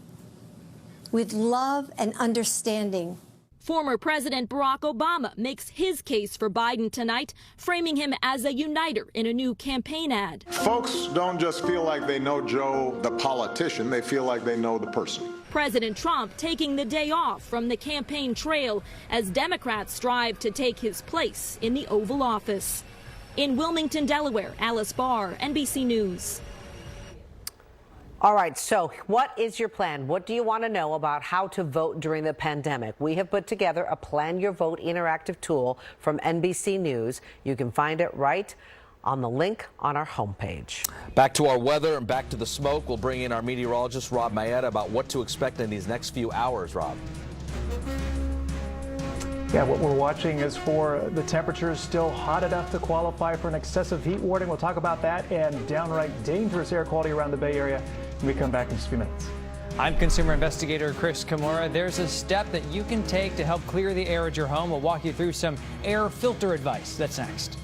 with love and understanding. Former President Barack Obama makes his case for Biden tonight, framing him as a uniter in a new campaign ad. Folks don't just feel like they know Joe, the politician, they feel like they know the person. President Trump taking the day off from the campaign trail as Democrats strive to take his place in the Oval Office. In Wilmington, Delaware, Alice Barr, NBC News. All right, so what is your plan? What do you want to know about how to vote during the pandemic? We have put together a Plan Your Vote interactive tool from NBC News. You can find it right on the link on our homepage. Back to our weather and back to the smoke. We'll bring in our meteorologist, Rob Mayetta, about what to expect in these next few hours, Rob. Yeah, what we're watching is for the temperatures still hot enough to qualify for an excessive heat warning. We'll talk about that and downright dangerous air quality around the Bay Area when we come back in just a few minutes. I'm consumer investigator Chris Kimura. There's a step that you can take to help clear the air at your home. We'll walk you through some air filter advice. That's next.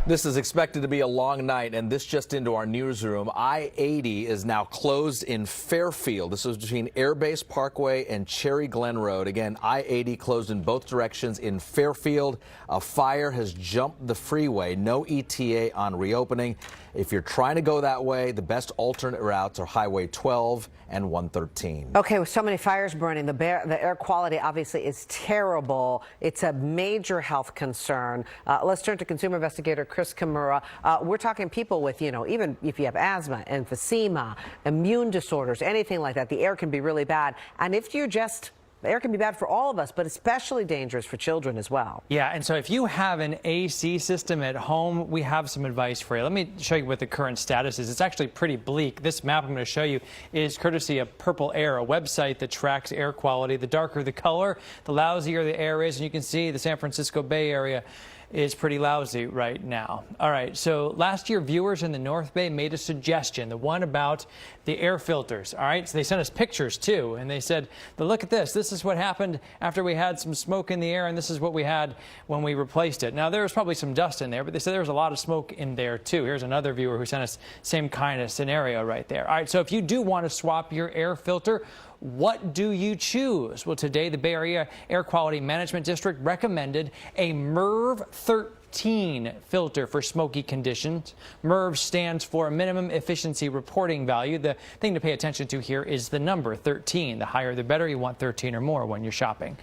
This is expected to be a long night, and this just into our newsroom. I-80 is now closed in Fairfield. This is between Airbase Parkway and Cherry Glen Road. Again, I-80 closed in both directions in Fairfield. A fire has jumped the freeway. No ETA on reopening. If you're trying to go that way, the best alternate routes are Highway 12 and 113. Okay, with so many fires burning, the air quality obviously is terrible. It's a major health concern. Let's turn to consumer investigator Chris Kimura. We're talking people with, even if you have asthma, emphysema, immune disorders, anything like that, the air can be really bad. And if you're the air can be bad for all of us, but especially dangerous for children as well. Yeah, and so if you have an AC system at home, we have some advice for you. Let me show you what the current status is. It's actually pretty bleak. This map I'm going to show you is courtesy of Purple Air, a website that tracks air quality. The darker the color, the lousier the air is, and you can see the San Francisco Bay Area is pretty lousy right now. All right, so last year viewers in the North Bay made a suggestion, the one about the air filters. All right, so they sent us pictures too, and they said, look at this. This is what happened after we had some smoke in the air, and this is what we had when we replaced it. Now, there was probably some dust in there, but they said there was a lot of smoke in there too. Here's another viewer who sent us same kind of scenario right there. All right, so if you do want to swap your air filter, what do you choose? Well, today the Bay Area Air Quality Management District recommended a MERV 13 filter for smoky conditions. MERV stands for Minimum Efficiency Reporting Value. The thing to pay attention to here is the number 13. The higher the better. You want 13 or more when you're shopping.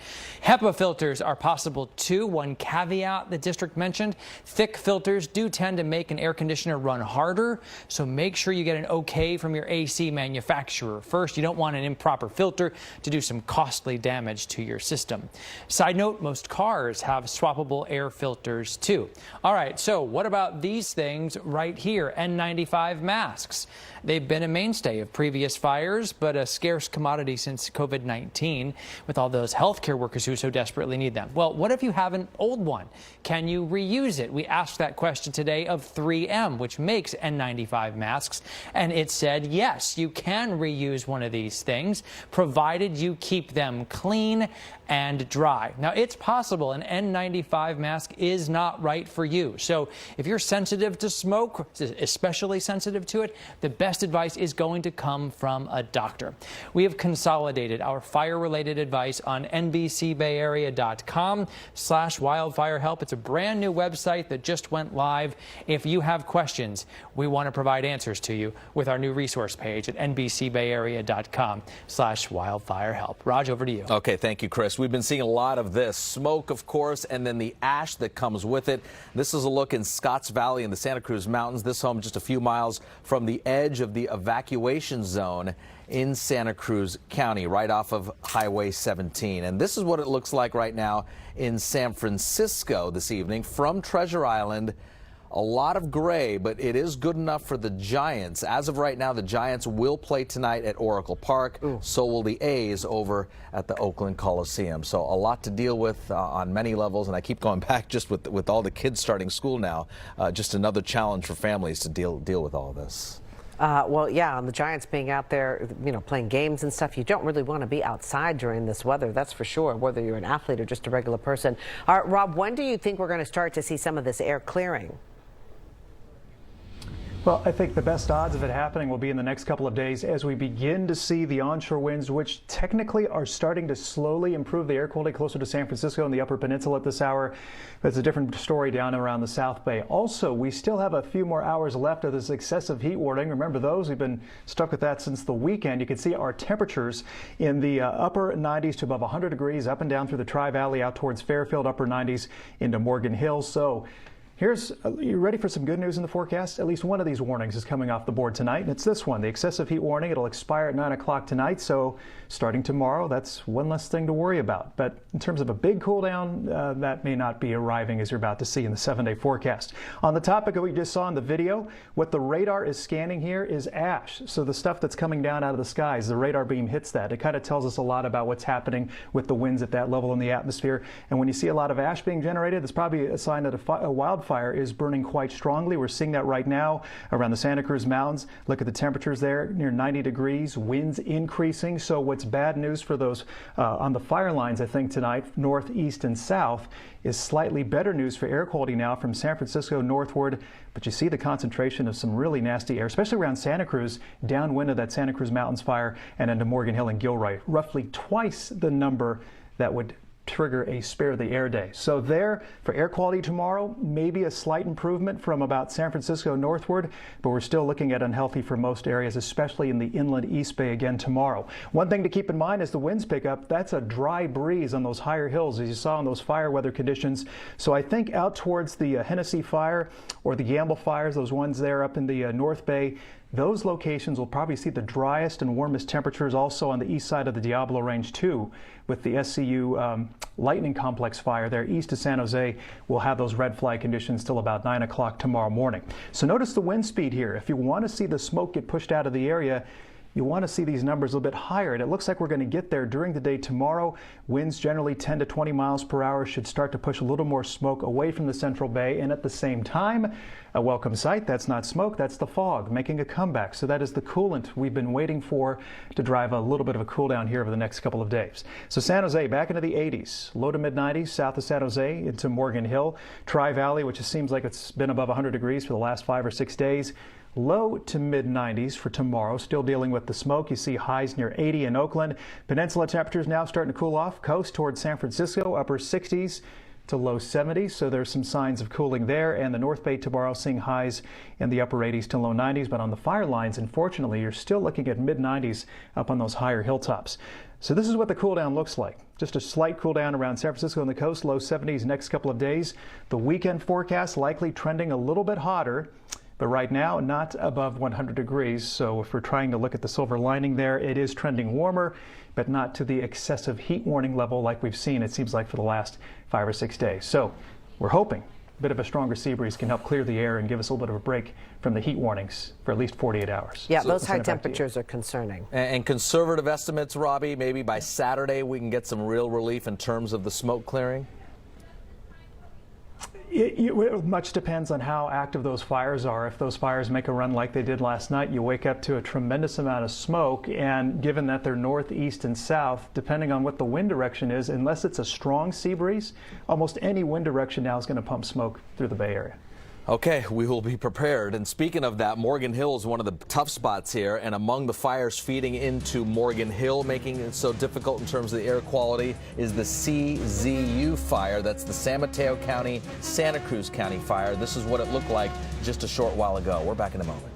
HEPA filters are possible too. One caveat the district mentioned: thick filters do tend to make an air conditioner run harder, so make sure you get an okay from your AC manufacturer first. You don't want an improper filter to do some costly damage to your system. Side note, most cars have swappable air filters too. All right, so what about these things right here? N95 masks. They've been a mainstay of previous fires, but a scarce commodity since COVID-19 with all those healthcare workers who so desperately need them. Well, what if you have an old one? Can you reuse it? We asked that question today of 3M, which makes N95 masks, and it said yes, you can reuse one of these things, provided you keep them clean and dry. Now, it's possible an N95 mask is not right for you. So if you're sensitive to smoke, especially sensitive to it, the best advice is going to come from a doctor. We have consolidated our fire-related advice on NBCBayArea.com/wildfire help. It's a brand new website that just went live. If you have questions, we want to provide answers to you with our new resource page at NBCBayArea.com/wildfire help. Raj, over to you. Okay, thank you, Chris. We've been seeing a lot of this smoke, of course, and then the ash that comes with it. This is a look in Scotts Valley in the Santa Cruz Mountains. This home just a few miles from the edge of the evacuation zone in Santa Cruz County, right off of Highway 17. And this is what it looks like right now in San Francisco this evening from Treasure Island. A lot of gray, but it is good enough for the Giants. As of right now, the Giants will play tonight at Oracle Park. So will the A's over at the Oakland Coliseum. So a lot to deal with on many levels. And I keep going back just with all the kids starting school now. Just another challenge for families to deal with all of this. Well, yeah, and the Giants being out there, playing games and stuff, you don't really want to be outside during this weather, that's for sure, whether you're an athlete or just a regular person. All right, Rob, when do you think we're going to start to see some of this air clearing? Well, I think the best odds of it happening will be in the next couple of days as we begin to see the onshore winds, which technically are starting to slowly improve the air quality closer to San Francisco and the Upper Peninsula at this hour. That's a different story down around the South Bay. Also, we still have a few more hours left of this excessive heat warning. Remember those? We've been stuck with that since the weekend. You can see our temperatures in the upper 90s to above 100 degrees up and down through the Tri-Valley out towards Fairfield, upper 90s into Morgan Hill. So you ready for some good news in the forecast? At least one of these warnings is coming off the board tonight, and it's this one, the excessive heat warning. It'll expire at 9 o'clock tonight, so starting tomorrow, that's one less thing to worry about. But in terms of a big cool down, that may not be arriving as you're about to see in the 7-day forecast. On the topic of what we just saw in the video, what the radar is scanning here is ash. So the stuff that's coming down out of the skies, the radar beam hits that. It kind of tells us a lot about what's happening with the winds at that level in the atmosphere. And when you see a lot of ash being generated, that's probably a sign that a wildfire is burning quite strongly. We're seeing that right now around the Santa Cruz Mountains. Look at the temperatures there, near 90 degrees, winds increasing. So what's bad news for those on the fire lines, I think, tonight, north, east, and south, is slightly better news for air quality now from San Francisco northward. But you see the concentration of some really nasty air, especially around Santa Cruz, downwind of that Santa Cruz Mountains fire and into Morgan Hill and Gilroy. Roughly twice the number that would trigger a spare the air day. So there for air quality tomorrow, maybe a slight improvement from about San Francisco northward, but we're still looking at unhealthy for most areas, especially in the inland East Bay again tomorrow. One thing to keep in mind as the winds pick up, that's a dry breeze on those higher hills as you saw in those fire weather conditions. So I think out towards the Hennessy fire or the Gamble fires, those ones there up in the North Bay, those locations will probably see the driest and warmest temperatures. Also on the east side of the Diablo Range too, with the SCU Lightning Complex Fire there east of San Jose, we'll have those red flag conditions till about 9 o'clock tomorrow morning. So notice the wind speed here. If you want to see the smoke get pushed out of the area, you want to see these numbers a little bit higher, and it looks like we're going to get there during the day tomorrow. Winds generally 10 to 20 miles per hour should start to push a little more smoke away from the Central Bay, and at the same time, a welcome sight. That's not smoke, that's the fog making a comeback. So that is the coolant we've been waiting for to drive a little bit of a cool down here over the next couple of days. So San Jose back into the 80s, low to mid 90s south of San Jose into Morgan Hill. Tri-Valley, which it seems like it's been above 100 degrees for the last 5 or 6 days. Low to mid 90s for tomorrow. Still dealing with the smoke. You see highs near 80 in Oakland. Peninsula temperatures now starting to cool off. Coast towards San Francisco, upper 60s. to low 70s, so there's some signs of cooling there. And the North Bay tomorrow seeing highs in the upper 80s to low 90s. But on the fire lines, unfortunately, you're still looking at mid 90s up on those higher hilltops. So this is what the cool down looks like. Just a slight cool down around San Francisco on the coast, low 70s next couple of days. The weekend forecast likely trending a little bit hotter, but right now not above 100 degrees. So if we're trying to look at the silver lining there, it is trending warmer, but not to the excessive heat warning level like we've seen, it seems like, for the last 5 or 6 days. So we're hoping a bit of a stronger sea breeze can help clear the air and give us a little bit of a break from the heat warnings for at least 48 hours. Yeah, those high temperatures are concerning. And conservative estimates, Robbie, maybe by Saturday we can get some real relief in terms of the smoke clearing? It much depends on how active those fires are. If those fires make a run like they did last night, you wake up to a tremendous amount of smoke, and given that they're north, east, and south, depending on what the wind direction is, unless it's a strong sea breeze, almost any wind direction now is going to pump smoke through the Bay Area. Okay, we will be prepared. And speaking of that, Morgan Hill is one of the tough spots here, and among the fires feeding into Morgan Hill, making it so difficult in terms of the air quality, is the CZU fire. That's the San Mateo County, Santa Cruz County fire. This is what it looked like just a short while ago. We're back in a moment.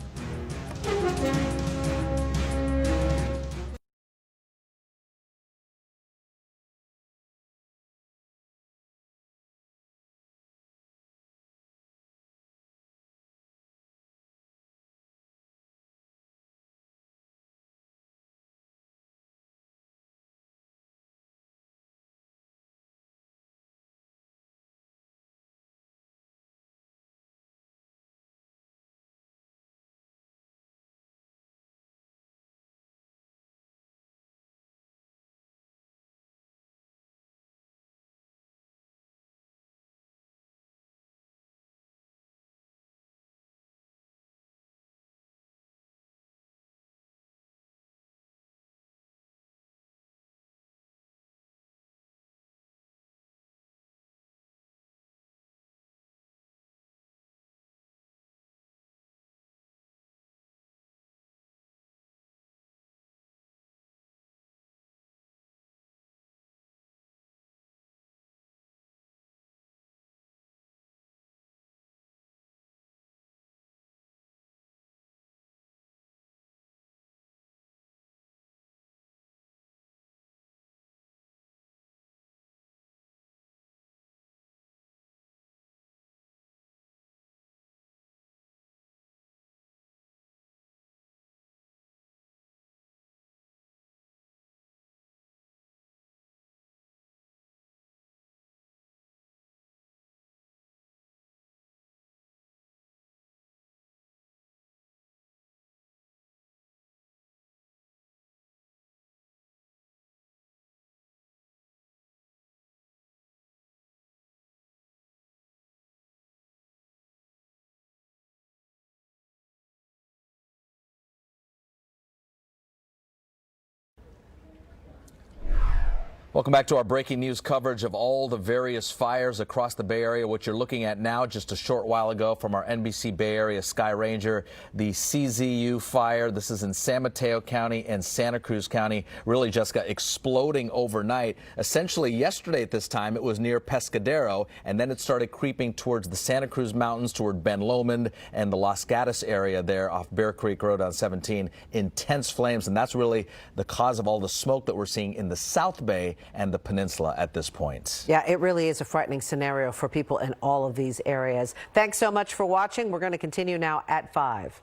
Welcome back to our breaking news coverage of all the various fires across the Bay Area. What you're looking at now, just a short while ago from our NBC Bay Area Sky Ranger, the CZU fire. This is in San Mateo County and Santa Cruz County. Really just got exploding overnight. Essentially yesterday at this time, it was near Pescadero, and then it started creeping towards the Santa Cruz Mountains, toward Ben Lomond and the Los Gatos area there off Bear Creek Road on 17. Intense flames, and that's really the cause of all the smoke that we're seeing in the South Bay and the peninsula at this point. Yeah, it really is a frightening scenario for people in all of these areas. Thanks so much for watching. We're going to continue now at 5.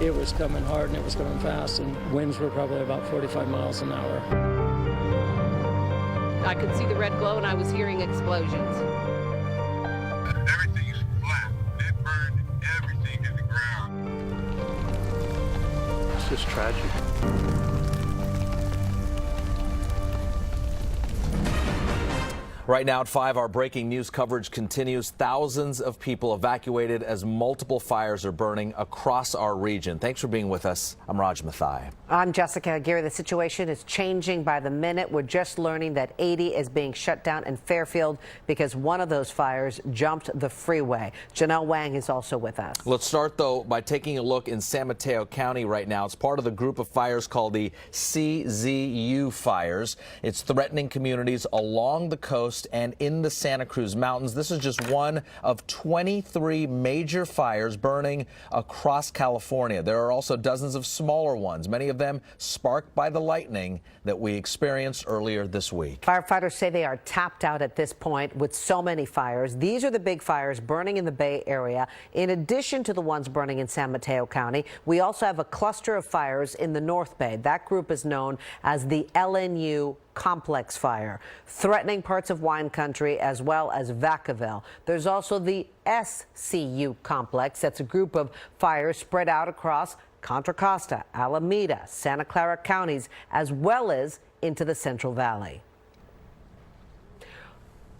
It was coming hard and it was coming fast, and winds were probably about 45 miles an hour. I could see the red glow and I was hearing explosions. Everything's flat. It burned everything to the ground. It's just tragic. Right now at 5, our breaking news coverage continues. Thousands of people evacuated as multiple fires are burning across our region. Thanks for being with us. I'm Raj Mathai. I'm Jessica Gary. The situation is changing by the minute. We're just learning that 80 is being shut down in Fairfield because one of those fires jumped the freeway. Janelle Wang is also with us. Let's start, though, by taking a look in San Mateo County right now. It's part of the group of fires called the CZU fires. It's threatening communities along the coast and in the Santa Cruz Mountains. This is just one of 23 major fires burning across California. There are also dozens of smaller ones, many of them sparked by the lightning that we experienced earlier this week. Firefighters say they are tapped out at this point with so many fires. These are the big fires burning in the Bay Area. In addition to the ones burning in San Mateo County, we also have a cluster of fires in the North Bay. That group is known as the Lnu Complex Fire, threatening parts of wine country as well as Vacaville. There's also the SCU Complex. That's a group of fires spread out across Contra Costa, Alameda, Santa Clara counties, as well as into the Central Valley.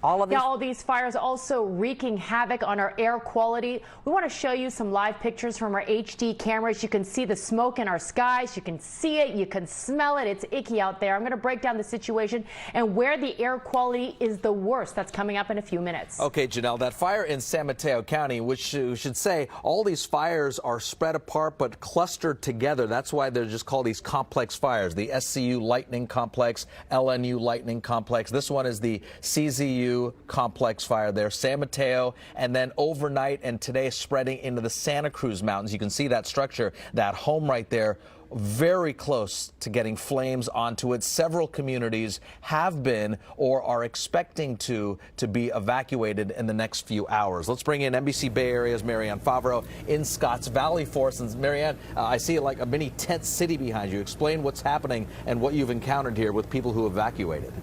All these fires also wreaking havoc on our air quality. We want to show you some live pictures from our HD cameras. You can see the smoke in our skies. You can see it. You can smell it. It's icky out there. I'm going to break down the situation and where the air quality is the worst. That's coming up in a few minutes. Okay, Janelle, that fire in San Mateo County, which we should say all these fires are spread apart but clustered together. That's why they're just called these complex fires. The SCU Lightning Complex, LNU Lightning Complex. This one is the CZU Complex Fire there, San Mateo, and then overnight and today spreading into the Santa Cruz Mountains. You can see that structure, that home right there, very close to getting flames onto it. Several communities have been or are expecting to be evacuated in the next few hours. Let's bring in NBC Bay Area's Marianne Favreau in Scotts Valley for us. And Marianne, I see like a mini tent city behind you. Explain what's happening and what you've encountered here with people who evacuated.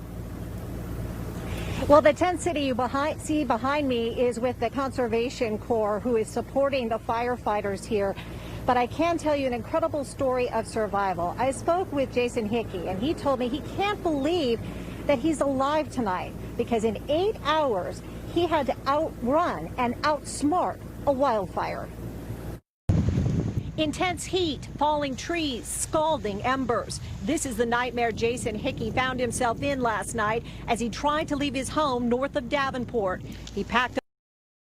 Well, the tent city you see behind me is with the Conservation Corps, who is supporting the firefighters here. But I can tell you an incredible story of survival. I spoke with Jason Hickey, and he told me he can't believe that he's alive tonight because in 8 hours he had to outrun and outsmart a wildfire. Intense heat, falling trees, scalding embers. This is the nightmare Jason Hickey found himself in last night as he tried to leave his home north of Davenport. He packed up,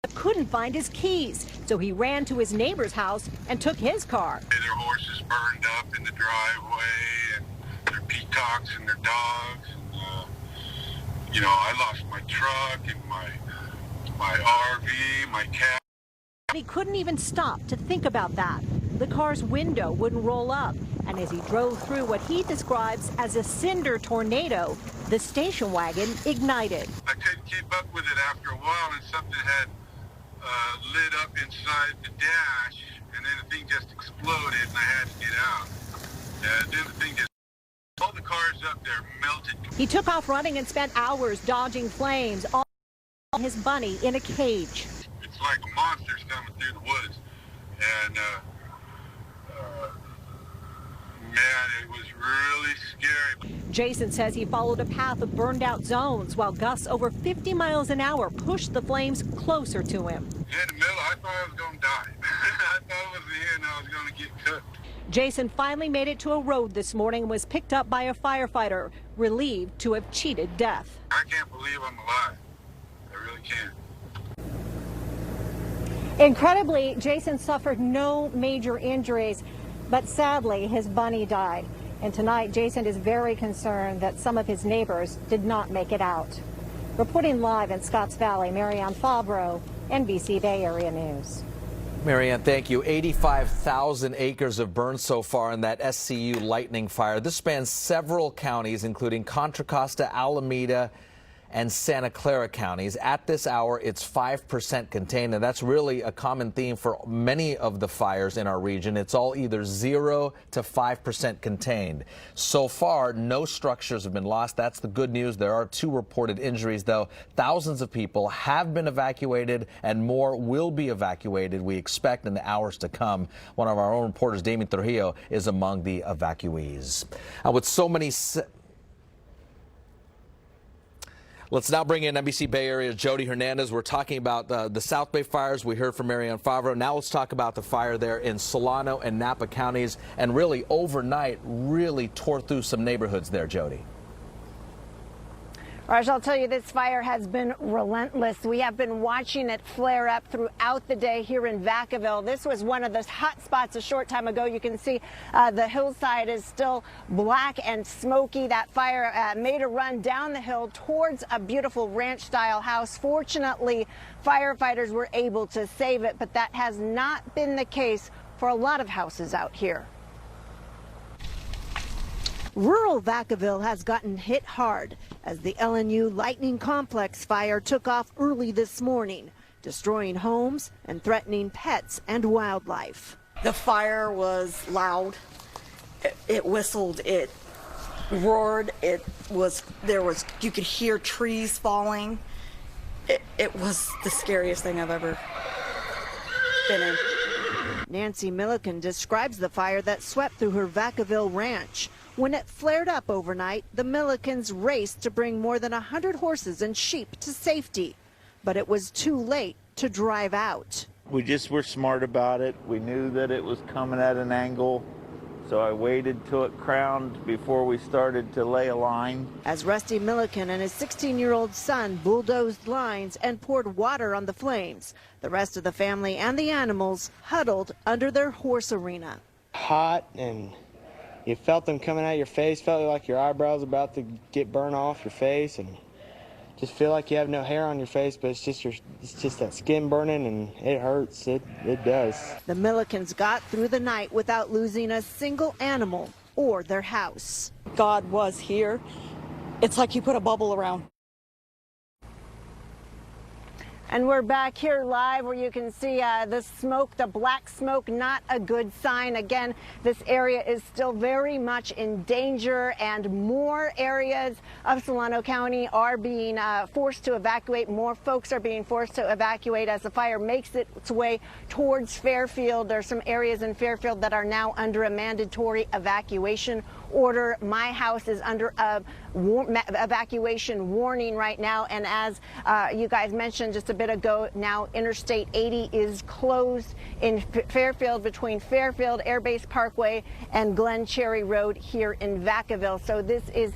but couldn't find his keys, so he ran to his neighbor's house and took his car. Their horses burned up in the driveway, and their peacocks and their dogs. And, I lost my truck and my RV, my cat. He couldn't even stop to think about that. The car's window wouldn't roll up, and as he drove through what he describes as a cinder tornado, the station wagon ignited. I couldn't keep up with it after a while, and something had lit up inside the dash, and then the thing just exploded, and I had to get out. Then the thing just, all the cars up there melted. He took off running and spent hours dodging flames, all his bunny in a cage. It's like a monster's coming through the woods, and man, it was really scary. Jason says he followed a path of burned out zones while gusts over 50 miles an hour pushed the flames closer to him. In the middle, I thought I was going to die. I thought it was the end, I was going to get cooked. Jason finally made it to a road this morning and was picked up by a firefighter, relieved to have cheated death. I can't believe I'm alive. I really can't. Incredibly, Jason suffered no major injuries, but sadly, his bunny died. And tonight, Jason is very concerned that some of his neighbors did not make it out. Reporting live in Scotts Valley, Marianne Favreau, NBC Bay Area News. Marianne, thank you. 85,000 acres have burned so far in that SCU lightning fire. This spans several counties, including Contra Costa, Alameda, and Santa Clara counties. At this hour, it's 5% contained, and that's really a common theme for many of the fires in our region. It's all either 0 to 5% contained. So far, no structures have been lost. That's the good news. There are 2 reported injuries, though. Thousands of people have been evacuated, and more will be evacuated, we expect, in the hours to come. One of our own reporters, Damien Trujillo, is among the evacuees. With so many... Let's now bring in NBC Bay Area's Jody Hernandez. We're talking about the South Bay fires. We heard from Marianne Favreau. Now let's talk about the fire there in Solano and Napa counties, and really overnight really tore through some neighborhoods there, Jody. Raj, I'll tell you, this fire has been relentless. We have been watching it flare up throughout the day here in Vacaville. This was one of those hot spots a short time ago. You can see the hillside is still black and smoky. That fire made a run down the hill towards a beautiful ranch-style house. Fortunately, firefighters were able to save it, but that has not been the case for a lot of houses out here. Rural Vacaville has gotten hit hard as the Lnu Complex Fire took off early this morning, destroying homes and threatening pets and wildlife. The fire was loud. It whistled. It roared. You could hear trees falling. It was the scariest thing I've ever been in. Nancy Milliken describes the fire that swept through her Vacaville ranch. When it flared up overnight, the Millikens raced to bring more than 100 horses and sheep to safety. But it was too late to drive out. We just were smart about it. We knew that it was coming at an angle, so I waited till it crowned before we started to lay a line. As Rusty Milliken and his 16-year-old son bulldozed lines and poured water on the flames, the rest of the family and the animals huddled under their horse arena. Hot, and you felt them coming out your face, felt like your eyebrows about to get burned off your face, and just feel like you have no hair on your face, but it's just that skin burning, and it hurts. It does. The Millikens got through the night without losing a single animal or their house. God was here. It's like you put a bubble around. And we're back here live where you can see the smoke, the black smoke, not a good sign. Again, this area is still very much in danger, and more areas of Solano County are being forced to evacuate. More folks are being forced to evacuate as the fire makes its way towards Fairfield. There's some areas in Fairfield that are now under a mandatory evacuation order. My house is under a evacuation warning right now, and as you guys mentioned just a bit ago, now Interstate 80 is closed in Fairfield between Fairfield Air Base Parkway and Glen Cherry Road here in Vacaville. So this is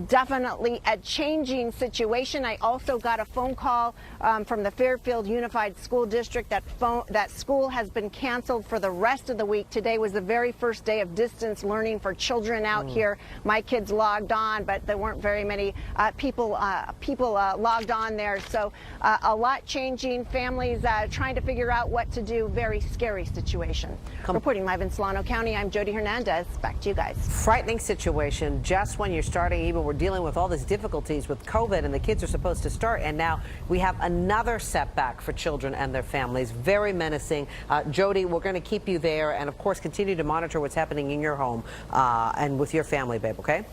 definitely a changing situation. I also got a phone call from the Fairfield Unified School District that school has been canceled for the rest of the week. Today was the very first day of distance learning for children out here. My kids logged on, but there weren't very many people logged on there. So a lot changing. Families trying to figure out what to do. Very scary situation. Reporting live in Solano County, I'm Jody Hernandez. Back to you guys. Frightening situation just when you're starting. Even we're dealing with all these difficulties with COVID, and the kids are supposed to start, and now we have another setback for children and their families. Very menacing. Jody, we're going to keep you there, and of course continue to monitor what's happening in your home and with your family, babe. Okay.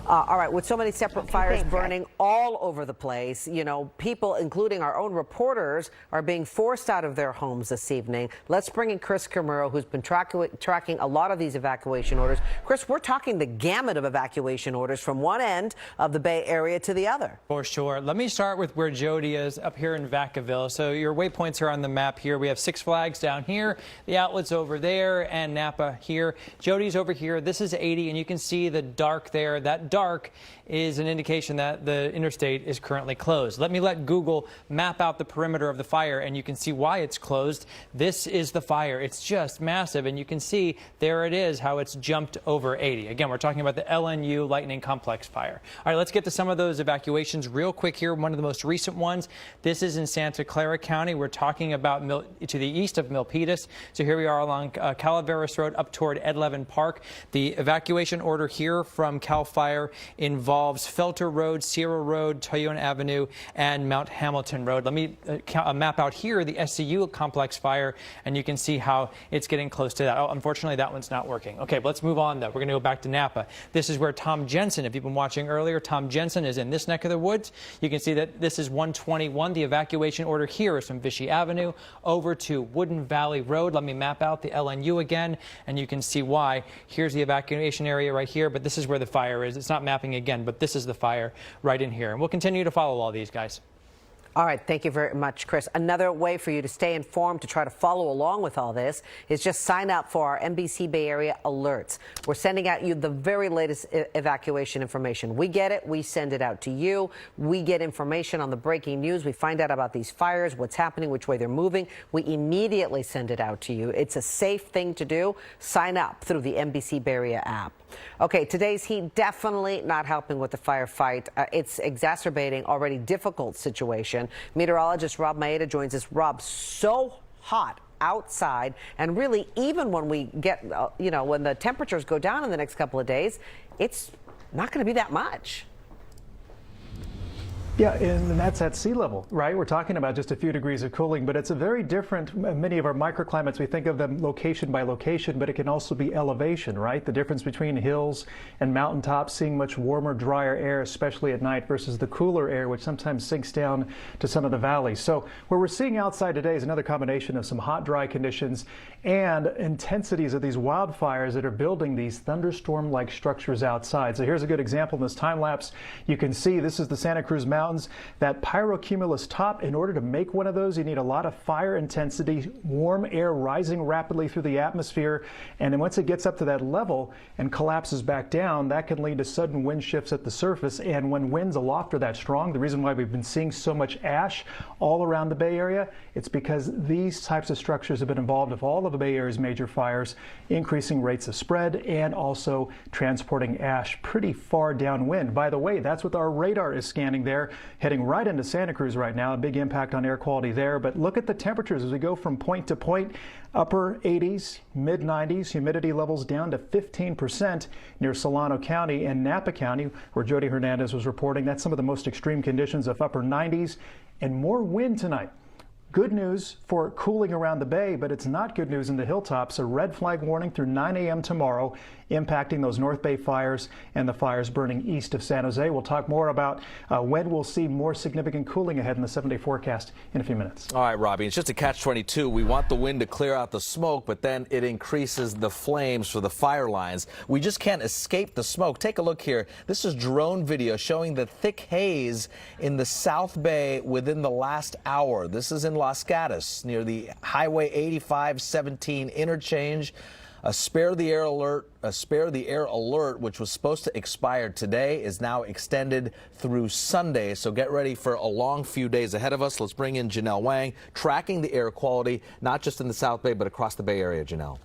All right, with so many separate fires burning all over the place, you know, people, including our own reporters, are being forced out of their homes this evening. Let's bring in Chris Camero, who's been tracking a lot of these evacuation orders. Chris, we're talking the gamut of evacuation orders from one end of the Bay Area to the other. For sure. Let me start with where Jody is up here in Vacaville. So your waypoints are on the map here. We have Six Flags down here, the outlets over there, and Napa here. Jody's over here. This is 80, and you can see the dark there. That dark is an indication that the interstate is currently closed. Let me let Google map out the perimeter of the fire, and you can see why it's closed. This is the fire. It's just massive, and you can see there it is, how it's jumped over 80. Again, we're talking about the Lnu Complex Fire. All right, let's get to some of those evacuations real quick here. One of the most recent ones, this is in Santa Clara County. We're talking about to the east of Milpitas. So here we are along Calaveras Road up toward Ed Levin Park. The evacuation order here from CAL FIRE fire involves Felter Road, Sierra Road, Toyon Avenue, and Mount Hamilton Road. Let me map out here the SCU Complex Fire, and you can see how it's getting close to that. Oh, unfortunately, that one's not working. Okay, but let's move on, though. We're going to go back to Napa. This is where Tom Jensen, if you've been watching earlier, Tom Jensen is in this neck of the woods. You can see that this is 121. The evacuation order here is from Vichy Avenue over to Wooden Valley Road. Let me map out the LNU again, and you can see why. Here's the evacuation area right here, but this is where the fire is. It's not mapping again, but this is the fire right in here. And we'll continue to follow all these guys. All right, thank you very much, Chris. Another way for you to stay informed, to try to follow along with all this, is just sign up for our NBC Bay Area Alerts. We're sending out you the very latest evacuation information. We get it, we send it out to you. We get information on the breaking news. We find out about these fires, what's happening, which way they're moving. We immediately send it out to you. It's a safe thing to do. Sign up through the NBC Bay Area app. Okay, today's heat definitely not helping with the firefight. It's exacerbating already difficult situation. Meteorologist Rob Maeda joins us. Rob, so hot outside, and really even when we get, when the temperatures go down in the next couple of days, it's not going to be that much. Yeah, and that's at sea level, right? We're talking about just a few degrees of cooling, but it's a very different, many of our microclimates, we think of them location by location, but it can also be elevation, right? The difference between hills and mountaintops, seeing much warmer, drier air, especially at night, versus the cooler air, which sometimes sinks down to some of the valleys. So what we're seeing outside today is another combination of some hot, dry conditions and intensities of these wildfires that are building these thunderstorm-like structures outside. So here's a good example in this time lapse. You can see this is the Santa Cruz Mountains. That pyrocumulus top, in order to make one of those, you need a lot of fire intensity, warm air rising rapidly through the atmosphere. And then once it gets up to that level and collapses back down, that can lead to sudden wind shifts at the surface. And when winds aloft are that strong, the reason why we've been seeing so much ash all around the Bay Area, it's because these types of structures have been involved with all of the Bay Area's major fires, increasing rates of spread and also transporting ash pretty far downwind. By the way, that's what our radar is scanning there, heading right into Santa Cruz right now. A big impact on air quality there. But look at the temperatures as we go from point to point. Upper 80s, mid 90s, humidity levels down to 15% near Solano County and Napa County, where Jody Hernandez was reporting. That's some of the most extreme conditions of upper 90s and more wind tonight. Good news for cooling around the bay, but it's not good news in the hilltops. A red flag warning through 9 a.m. tomorrow, impacting those North Bay fires and the fires burning east of San Jose. We'll talk more about when we'll see more significant cooling ahead in the 7-day forecast in a few minutes. All right, Robbie, it's just a catch-22. We want the wind to clear out the smoke, but then it increases the flames for the fire lines. We just can't escape the smoke. Take a look here. This is drone video showing the thick haze in the South Bay within the last hour. This is in Los Gatos near the Highway 85-17 interchange. A spare the air alert, which was supposed to expire today, is now extended through Sunday. So get ready for a long few days ahead of us. Let's bring in Janelle Wang, tracking the air quality, not just in the South Bay, but across the Bay Area. Janelle.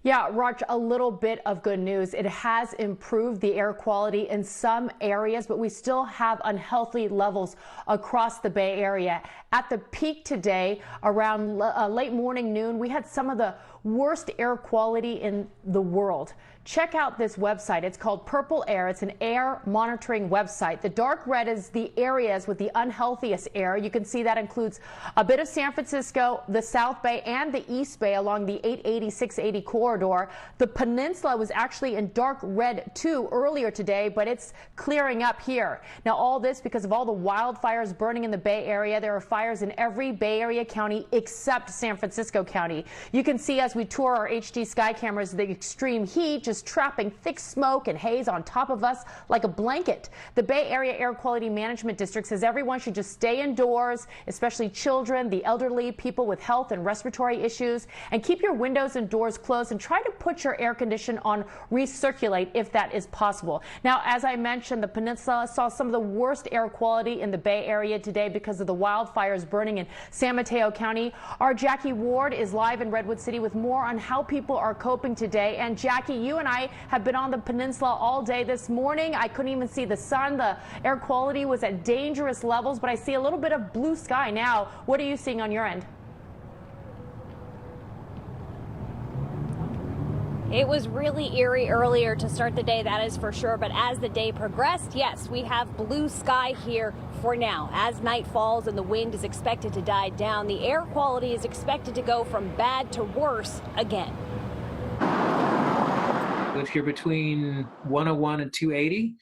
Yeah, Raj, a little bit of good news. It has improved the air quality in some areas, but we still have unhealthy levels across the Bay Area. At the peak today, around late morning, noon, we had some of the worst air quality in the world. Check out this website. It's called Purple Air. It's an air monitoring website. The dark red is the areas with the unhealthiest air. You can see that includes a bit of San Francisco, the South Bay, and the East Bay along the 880-680 corridor. The peninsula was actually in dark red too earlier today, but it's clearing up here. Now, all this because of all the wildfires burning in the Bay Area. There are fires in every Bay Area county except San Francisco County. You can see as we tour our HD sky cameras the extreme heat just trapping thick smoke and haze on top of us like a blanket. The Bay Area Air Quality Management District says everyone should just stay indoors, especially children, the elderly, people with health and respiratory issues, and keep your windows and doors closed and try to put your air condition on recirculate if that is possible. Now, as I mentioned, the peninsula saw some of the worst air quality in the Bay Area today because of the wildfires burning in San Mateo County. Our Jackie Ward is live in Redwood City with more on how people are coping today. And Jackie, you and I have been on the peninsula all day this morning. I couldn't even see the sun. The air quality was at dangerous levels, but I see a little bit of blue sky now. What are you seeing on your end? It was really eerie earlier to start the day, that is for sure. But as the day progressed, yes, we have blue sky here for now. As night falls and the wind is expected to die down, the air quality is expected to go from bad to worse again. If you're between 101 and 280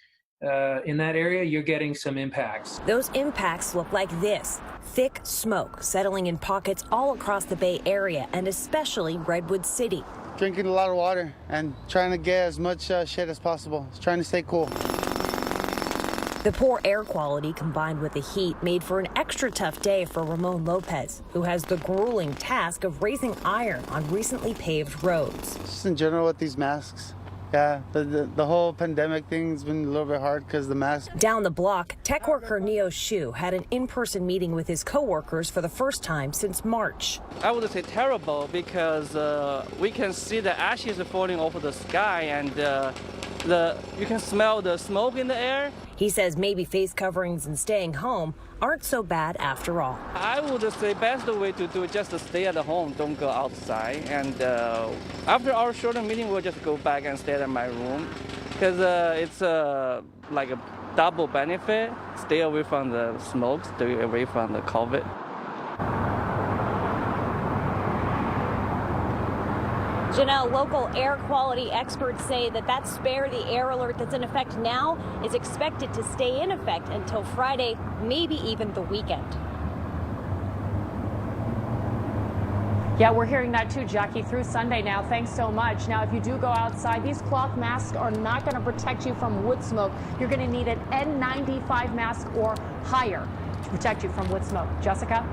in that area, you're getting some impacts. Those impacts look like this. Thick smoke settling in pockets all across the Bay Area and especially Redwood City. Drinking a lot of water and trying to get as much shade as possible. Trying to stay cool. The poor air quality combined with the heat made for an extra tough day for Ramon Lopez, who has the grueling task of raising iron on recently paved roads. Just in general with these masks. Yeah, the whole pandemic thing's been a little bit hard because the mask. Down the block, tech worker Neo Shu had an in-person meeting with his co-workers for the first time since March. I would say terrible because we can see the ashes falling off the sky and you can smell the smoke in the air. He says maybe face coverings and staying home aren't so bad after all. I would say best way to do is just stay at home, don't go outside. And after our short meeting, we'll just go back and stay at my room because it's like a double benefit. Stay away from the smoke, stay away from the COVID. Janelle, local air quality experts say that spare the air alert that's in effect now is expected to stay in effect until Friday, maybe even the weekend. Yeah, we're hearing that too, Jackie, through Sunday now. Thanks so much. Now, if you do go outside, these cloth masks are not going to protect you from wood smoke. You're going to need an N95 mask or higher to protect you from wood smoke. Jessica?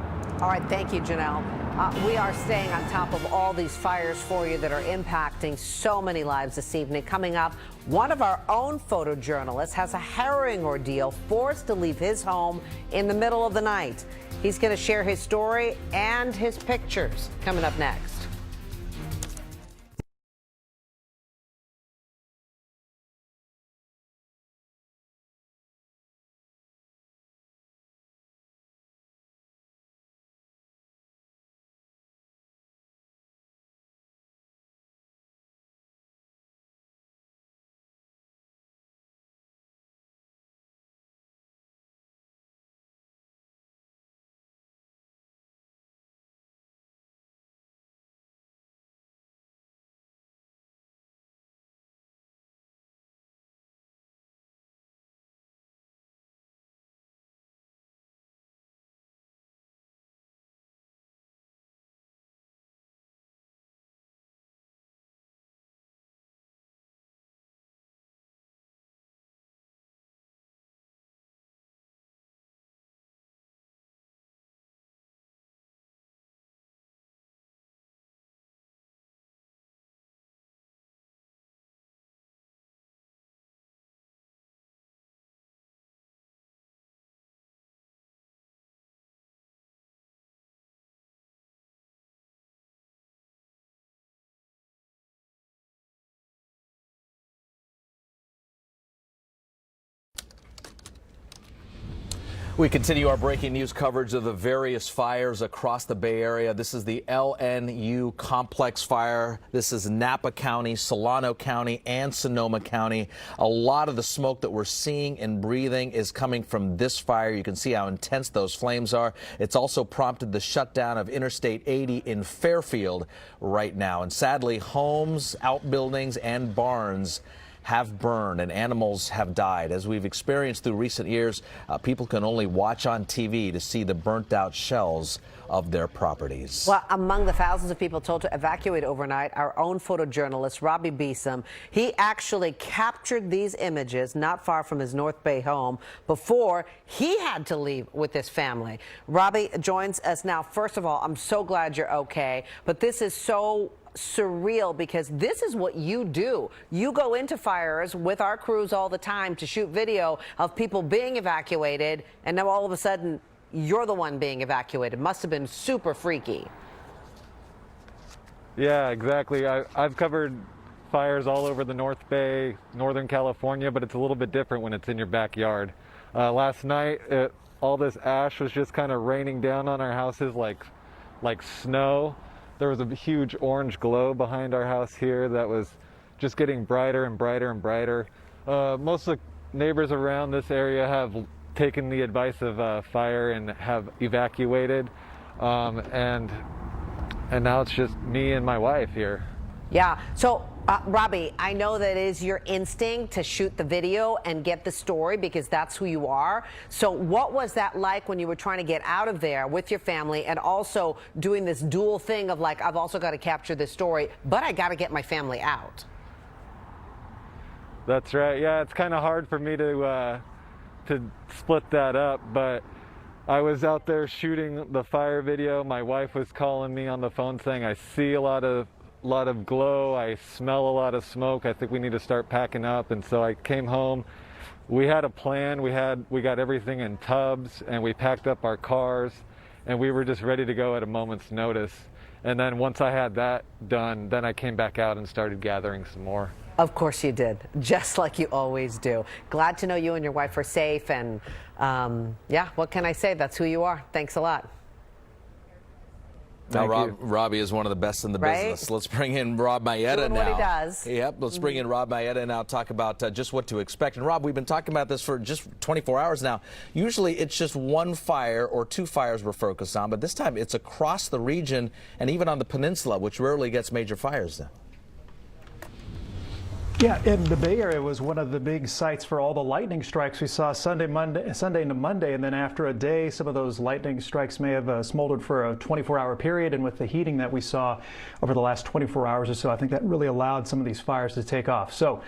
All right, thank you, Janelle. We are staying on top of all these fires for you that are impacting so many lives this evening. Coming up, one of our own photojournalists has a harrowing ordeal, forced to leave his home in the middle of the night. He's going to share his story and his pictures coming up next. We continue our breaking news coverage of the various fires across the Bay Area. This is the Lnu Complex Fire. This is Napa County, Solano County, and Sonoma County. A lot of the smoke that we're seeing and breathing is coming from this fire. You can see how intense those flames are. It's also prompted the shutdown of Interstate 80 in Fairfield right now. And sadly, homes, outbuildings, and barns have burned and animals have died. As we've experienced through recent years, people can only watch on TV to see the burnt out shells of their properties. Well, among the thousands of people told to evacuate overnight, our own photojournalist, Robbie Beeson, he actually captured these images not far from his North Bay home before he had to leave with his family. Robbie joins us now. First of all, I'm so glad you're okay, but this is so surreal because this is what you do. You go into fires with our crews all the time to shoot video of people being evacuated, and now all of a sudden you're the one being evacuated. Must have been super freaky. Yeah, exactly. I've covered fires all over the North Bay, Northern California, but it's a little bit different when it's in your backyard. Last night, all this ash was just kind of raining down on our houses like snow. there was a huge orange glow behind our house here that was just getting brighter and brighter and brighter. Most of the neighbors around this area have taken the advice of fire and have evacuated, and now it's just me and my wife here. Yeah. So, Robbie, I know that it is your instinct to shoot the video and get the story because that's who you are. So what was that like when you were trying to get out of there with your family and also doing this dual thing of like, I've also got to capture this story, but I got to get my family out? That's right. Yeah, it's kind of hard for me to split that up, but I was out there shooting the fire video. My wife was calling me on the phone saying, I see a lot of glow, I smell a lot of smoke, I think we need to start packing up. And so I came home. We had a plan. We got everything in tubs and we packed up our cars and we were just ready to go at a moment's notice. And then once I had that done, then I came back out and started gathering some more. Of course you did, just like you always do. Glad to know you and your wife are safe, and yeah, what can I say? That's who you are. Thanks a lot. Now, Robbie is one of the best in the business. Let's bring in Rob Mayetta Doing now. what he does. Yep, let's bring in Rob Mayetta now, talk about just what to expect. And Rob, we've been talking about this for just 24 hours now. Usually it's just one fire or two fires we're focused on, but this time it's across the region and even on the peninsula, which rarely gets major fires now. Yeah, and the Bay Area was one of the big sites for all the lightning strikes we saw Sunday into Monday, and then after a day, some of those lightning strikes may have smoldered for a 24-hour period, and with the heating that we saw over the last 24 hours or so, I think that really allowed some of these fires to take off. So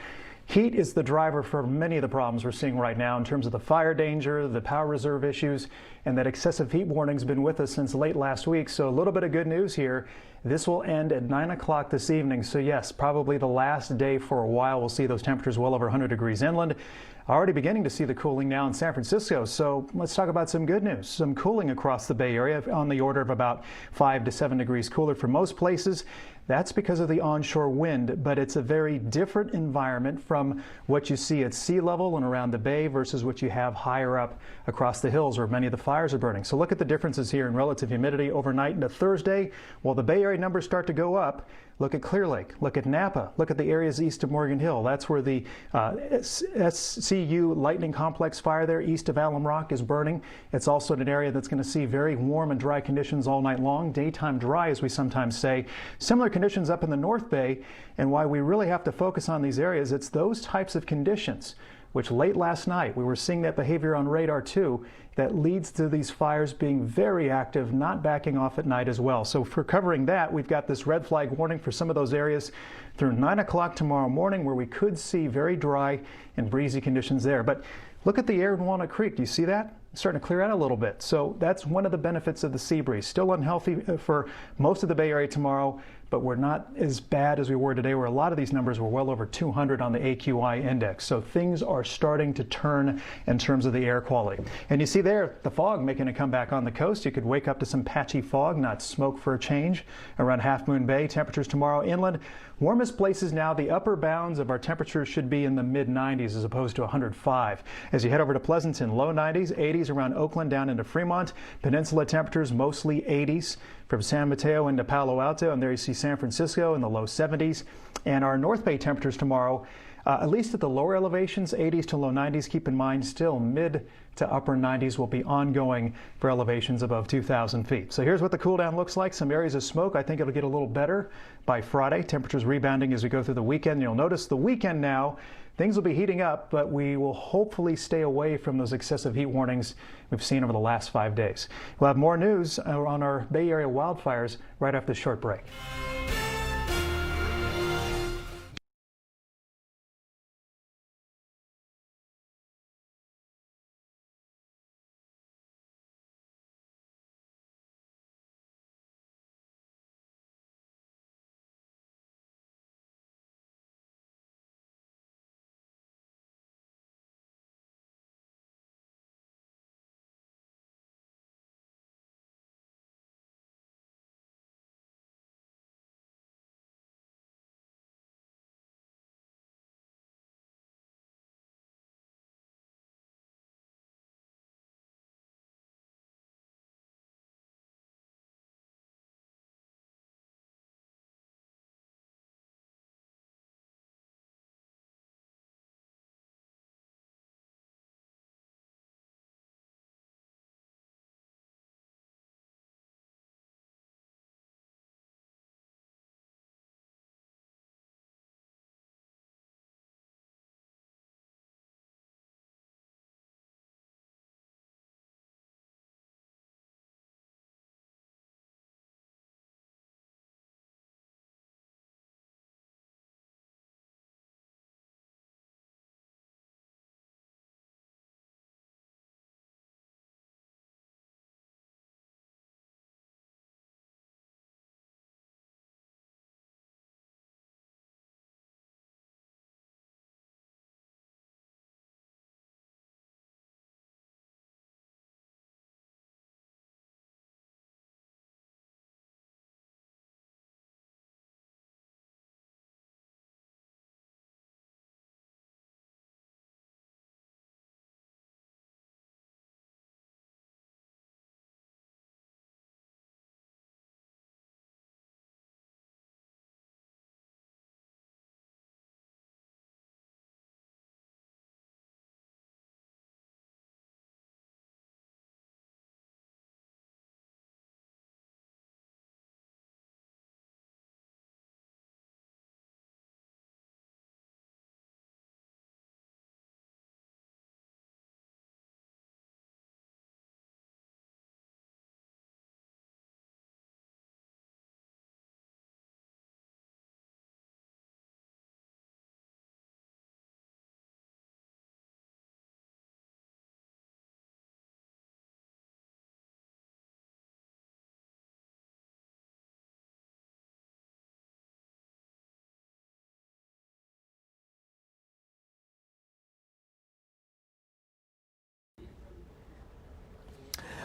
heat is the driver for many of the problems we're seeing right now in terms of the fire danger, the power reserve issues, and that excessive heat warning's been with us since late last week. So a little bit of good news here. This will end at 9 o'clock this evening. So yes, probably the last day for a while. We'll see those temperatures well over 100 degrees inland. Already beginning to see the cooling now in San Francisco. So let's talk about some good news. Some cooling across the Bay Area on the order of about 5 to 7 degrees cooler for most places. That's because of the onshore wind, but it's a very different environment from what you see at sea level and around the bay versus what you have higher up across the hills where many of the fires are burning. So look at the differences here in relative humidity overnight into Thursday. While the Bay Area numbers start to go up, look at Clear Lake, look at Napa, look at the areas east of Morgan Hill. That's where the SCU Lightning Complex Fire there east of Alum Rock is burning. It's also an area that's going to see very warm and dry conditions all night long. Daytime dry, as we sometimes say. Similar conditions up in the North Bay, and why we really have to focus on these areas, it's those types of conditions which late last night we were seeing that behavior on radar too, that leads to these fires being very active, not backing off at night as well. So for covering that, we've got this red flag warning for some of those areas through 9 o'clock tomorrow morning, where we could see very dry and breezy conditions there. But look at the air in Walnut Creek. Do you see that? It's starting to clear out a little bit. So that's one of the benefits of the sea breeze. Still unhealthy for most of the Bay Area tomorrow, but we're not as bad as we were today, where a lot of these numbers were well over 200 on the AQI index. So things are starting to turn in terms of the air quality. And you see there, the fog making a comeback on the coast. You could wake up to some patchy fog, not smoke for a change, around Half Moon Bay. Temperatures tomorrow inland. Warmest places now, the upper bounds of our temperatures should be in the mid-90s as opposed to 105. As you head over to Pleasanton, low 90s, 80s around Oakland down into Fremont. Peninsula temperatures mostly 80s from San Mateo into Palo Alto, and there you see San Francisco in the low 70s. And our North Bay temperatures tomorrow, at least at the lower elevations, 80s to low 90s. Keep in mind, still mid to upper 90s will be ongoing for elevations above 2,000 feet. So here's what the cool down looks like. Some areas of smoke. I think it'll get a little better by Friday. Temperatures rebounding as we go through the weekend. You'll notice the weekend now, things will be heating up, but we will hopefully stay away from those excessive heat warnings we've seen over the last 5 days. We'll have more news on our Bay Area wildfires right after this short break.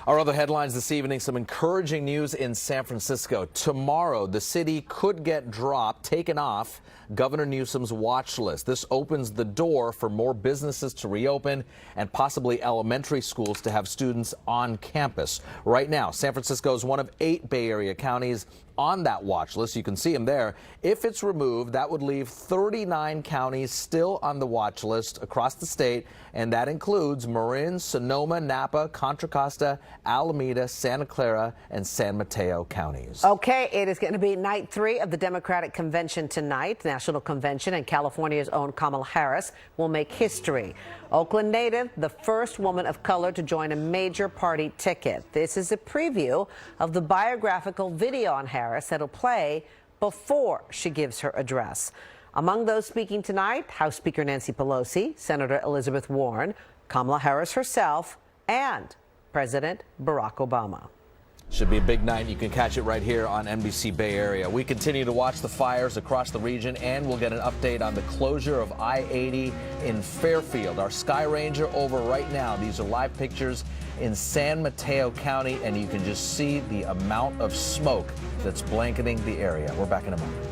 Our other headlines this evening, some encouraging news in San Francisco. Tomorrow, the city could get taken off Governor Newsom's watch list. This opens the door for more businesses to reopen and possibly elementary schools to have students on campus. Right now, San Francisco is one of 8 Bay Area counties on that watch list. You can see them there. If it's removed, that would leave 39 counties still on the watch list across the state, and that includes Marin, Sonoma, Napa, Contra Costa, Alameda, Santa Clara, and San Mateo counties. Okay, it is going to be night 3 of the Democratic Convention tonight. National Convention, and California's own Kamala Harris will make history. Oakland native, the first woman of color to join a major party ticket. This is a preview of the biographical video on Harris that'll play before she gives her address. Among those speaking tonight, House Speaker Nancy Pelosi, Senator Elizabeth Warren, Kamala Harris herself, and President Barack Obama. Should be a big night. You can catch it right here on NBC Bay Area. We continue to watch the fires across the region, and we'll get an update on the closure of I-80 in Fairfield. Our Sky Ranger over right now. These are live pictures in San Mateo County, and you can just see the amount of smoke that's blanketing the area. We're back in a moment.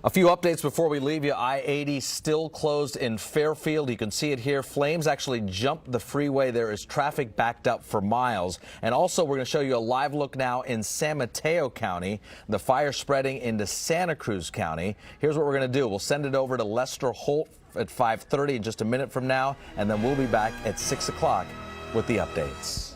A few updates before we leave you. I-80 still closed in Fairfield. You can see it here. Flames actually jumped the freeway. There is traffic backed up for miles. And also, we're going to show you a live look now in San Mateo County. The fire spreading into Santa Cruz County. Here's what we're going to do. We'll send it over to Lester Holt at 5:30 in just a minute from now, and then we'll be back at 6 o'clock with the updates.